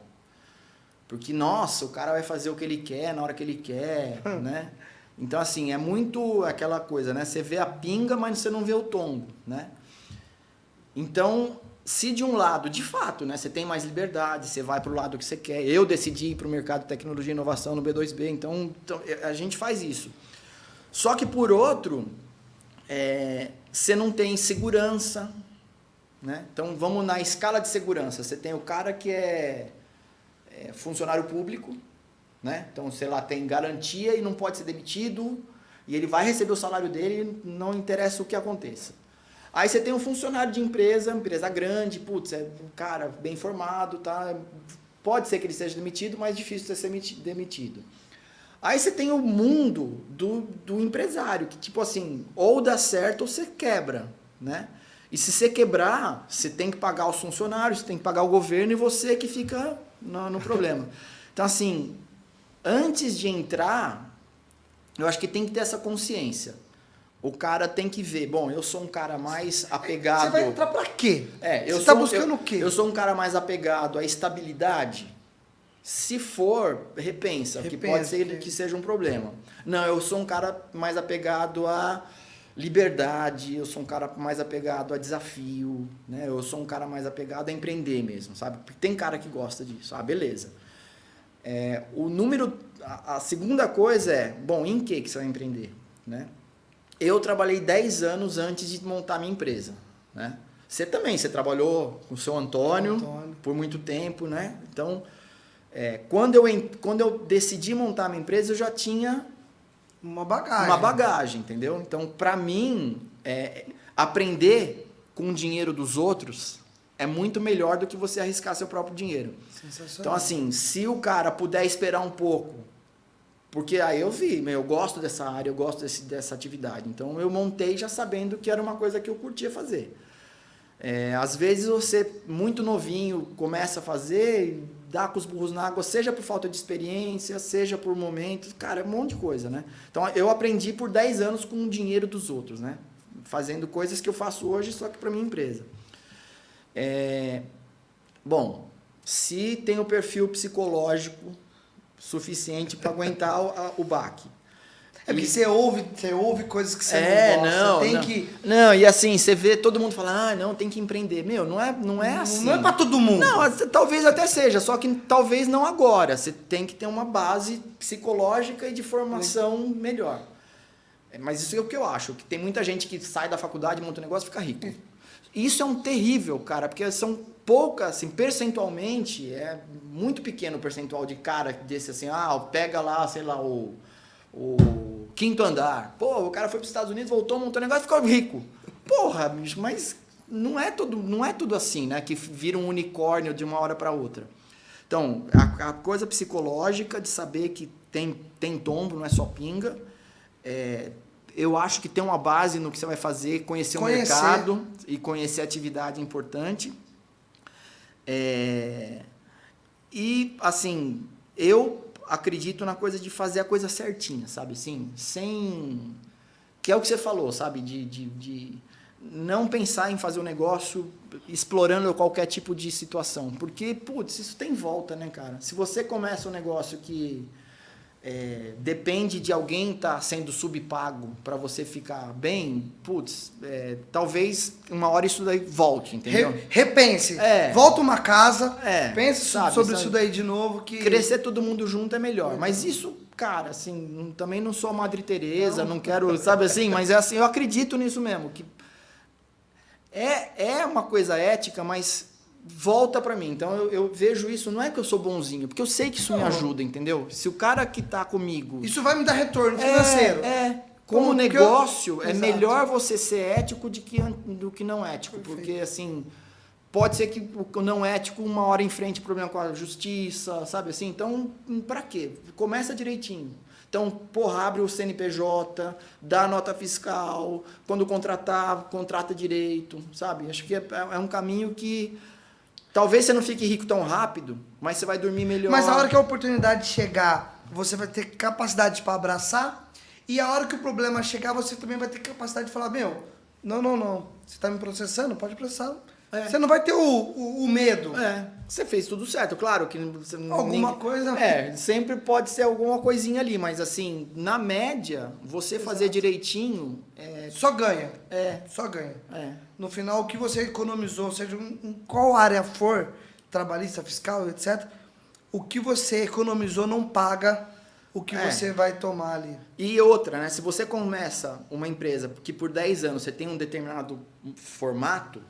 Porque, nossa, o cara vai fazer o que ele quer, na hora que ele quer, né? Então, assim, é muito aquela coisa, né? Você vê a pinga, mas você não vê o tombo, né? Então, se de um lado, de fato, né, você tem mais liberdade, você vai para o lado que você quer. Eu decidi ir para o mercado de tecnologia e inovação no B2B, então a gente faz isso. Só que, por outro, você não tem segurança, né? Então, vamos na escala de segurança. Você tem o cara que é funcionário público, né? Então, sei lá, tem garantia e não pode ser demitido, e ele vai receber o salário dele, não interessa o que aconteça. Aí você tem um funcionário de empresa grande, putz, é um cara bem formado, tá? Pode ser que ele seja demitido, mas difícil de ser demitido. Aí você tem o mundo do empresário, que tipo assim, ou dá certo ou você quebra, né? E se você quebrar, você tem que pagar os funcionários, você tem que pagar o governo e você que fica no problema. Então assim, antes de entrar, eu acho que tem que ter essa consciência. O cara tem que ver, bom, eu sou um cara mais apegado... Você vai entrar pra quê? Você tá buscando o quê? Eu sou um cara mais apegado à estabilidade. Se for, repensa, que pode ser que seja um problema. Não, eu sou um cara mais apegado à liberdade, eu sou um cara mais apegado a desafio, né? Eu sou um cara mais apegado a empreender mesmo, sabe? Porque tem cara que gosta disso. Beleza. A segunda coisa bom, em que você vai empreender, né? Eu trabalhei 10 anos antes de montar minha empresa, né? Você trabalhou com o seu Antônio por muito tempo, né? Então, quando eu decidi montar minha empresa, eu já tinha uma bagagem, entendeu? Então, para mim, aprender com o dinheiro dos outros é muito melhor do que você arriscar seu próprio dinheiro. Sensacional. Então, assim, se o cara puder esperar um pouco, porque aí eu vi, eu gosto dessa área, eu gosto dessa atividade. Então, eu montei já sabendo que era uma coisa que eu curtia fazer. Às vezes, você, muito novinho, começa a fazer, dá com os burros na água, seja por falta de experiência, seja por momentos, cara, é um monte de coisa, né? Então, eu aprendi por 10 anos com o dinheiro dos outros, né? Fazendo coisas que eu faço hoje, só que para minha empresa. Bom, se tem o perfil psicológico suficiente para aguentar o baque. Porque você ouve coisas que você não gosta. Não, e assim, você vê todo mundo falar, não, tem que empreender. Meu, não é assim. Não é para todo mundo. Não, talvez até seja, só que talvez não agora. Você tem que ter uma base psicológica e de formação melhor. Mas isso é o que eu acho, que tem muita gente que sai da faculdade, monta um negócio e fica rico. Isso é um terrível, cara, porque são poucas, assim, percentualmente, é muito pequeno o percentual de cara desse assim, pega lá, sei lá, o 5º andar. Pô, o cara foi para os Estados Unidos, voltou, montou um negócio e ficou rico. Porra, bicho, mas não é tudo assim, né? Que vira um unicórnio de uma hora para outra. Então, a coisa psicológica de saber que tem tombo, não é só pinga. Eu acho que tem uma base no que você vai fazer, conhecer o mercado e conhecer a atividade importante. E, assim, eu acredito na coisa de fazer a coisa certinha, sabe? Assim, que é o que você falou, sabe? De não pensar em fazer um negócio explorando qualquer tipo de situação. Porque, putz, isso tem volta, né, cara? Se você começa um negócio que depende de alguém estar sendo subpago para você ficar bem, putz, talvez uma hora isso daí volte, entendeu? Repense. Volta uma casa, pense sobre isso daí de novo. Que crescer todo mundo junto é melhor. Mas isso, cara, assim, também não sou a Madre Teresa, não quero, sabe assim, mas é assim, eu acredito nisso mesmo, que é uma coisa ética, mas volta pra mim. Então eu vejo isso, não é que eu sou bonzinho, porque eu sei que isso me ajuda, entendeu? Se o cara que tá comigo... Isso vai me dar retorno financeiro. Como negócio, é Exato. melhor você ser ético do que não ético. Perfeito. Porque, assim, pode ser que o não ético, uma hora em frente, problema com a justiça, sabe assim? Então, pra quê? Começa direitinho. Então, porra, abre o CNPJ, dá nota fiscal, quando contratar, contrata direito, sabe? Acho que é um caminho que talvez você não fique rico tão rápido, mas você vai dormir melhor. Mas a hora que a oportunidade chegar, você vai ter capacidade para abraçar. E a hora que o problema chegar, você também vai ter capacidade de falar, meu, não. Você está me processando? Pode processar. Você não vai ter o medo. Você fez tudo certo, claro que você Alguma coisa. Sempre pode ser alguma coisinha ali, mas assim, na média, você fazer direitinho Só ganha. Só ganha. No final, o que você economizou, seja em qual área for, trabalhista, fiscal, etc., o que você economizou não paga o que você vai tomar ali. E outra, né? Se você começa uma empresa que por 10 anos você tem um determinado formato,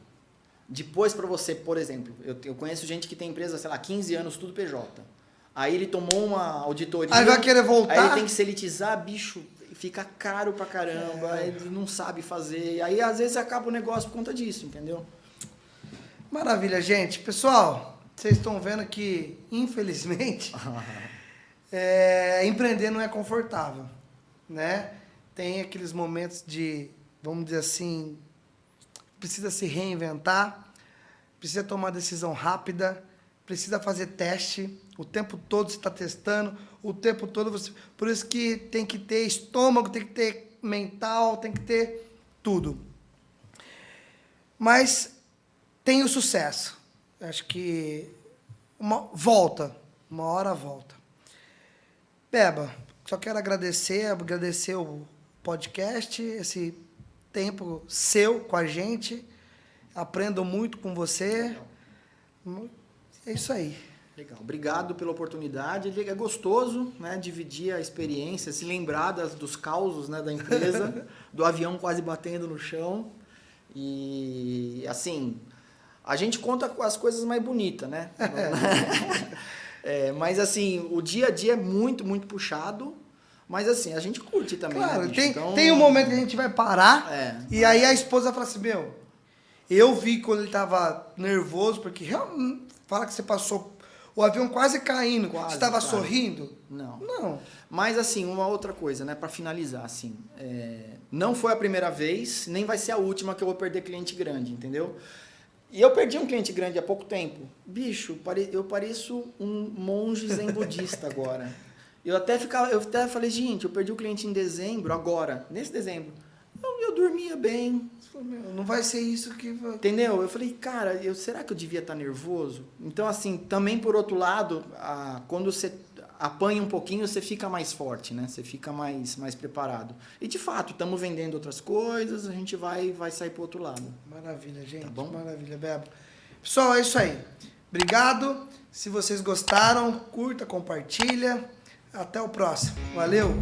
depois para você, por exemplo, eu conheço gente que tem empresa, sei lá, 15 anos, tudo PJ. Aí ele tomou uma auditoria. Aí vai querer voltar. Aí ele tem que se elitizar, bicho, fica caro pra caramba, ele não sabe fazer. Aí às vezes acaba o negócio por conta disso, entendeu? Maravilha, gente. Pessoal, vocês estão vendo que, infelizmente, empreender não é confortável, né? Tem aqueles momentos de, vamos dizer assim, precisa se reinventar, precisa tomar decisão rápida, precisa fazer teste, o tempo todo você está testando, o tempo todo você... Por isso que tem que ter estômago, tem que ter mental, tem que ter tudo. Mas tem o sucesso. Acho que uma hora volta. Beba, só quero agradecer o podcast, esse tempo seu com a gente. Aprendo muito com você. É isso aí. Legal. Obrigado pela oportunidade. É gostoso, né, dividir a experiência, se lembrar dos causos, né, da empresa, do avião quase batendo no chão. E, assim, a gente conta as coisas mais bonitas, né? Mas, assim, o dia a dia é muito, muito puxado. Mas, assim, a gente curte também, claro, né, bicho? Tem um momento que a gente vai parar e aí a esposa fala assim, meu, eu vi quando ele tava nervoso, porque realmente, fala que você passou o avião quase caindo, você estava sorrindo? Não. Mas, assim, uma outra coisa, né, para finalizar, assim, não foi a primeira vez, nem vai ser a última que eu vou perder cliente grande, entendeu? E eu perdi um cliente grande há pouco tempo. Bicho, eu pareço um monge zen budista agora. Eu até falei, gente, eu perdi o cliente em dezembro, agora, nesse dezembro. Eu dormia bem. Não vai ser isso que vai... Entendeu? Eu falei, cara, será que eu devia estar nervoso? Então, assim, também por outro lado, quando você apanha um pouquinho, você fica mais forte, né? Você fica mais preparado. E, de fato, estamos vendendo outras coisas, a gente vai sair pro outro lado. Maravilha, gente. Tá bom? Maravilha, Beba. Pessoal, é isso aí. Obrigado. Se vocês gostaram, curta, compartilha. Até o próximo. Valeu!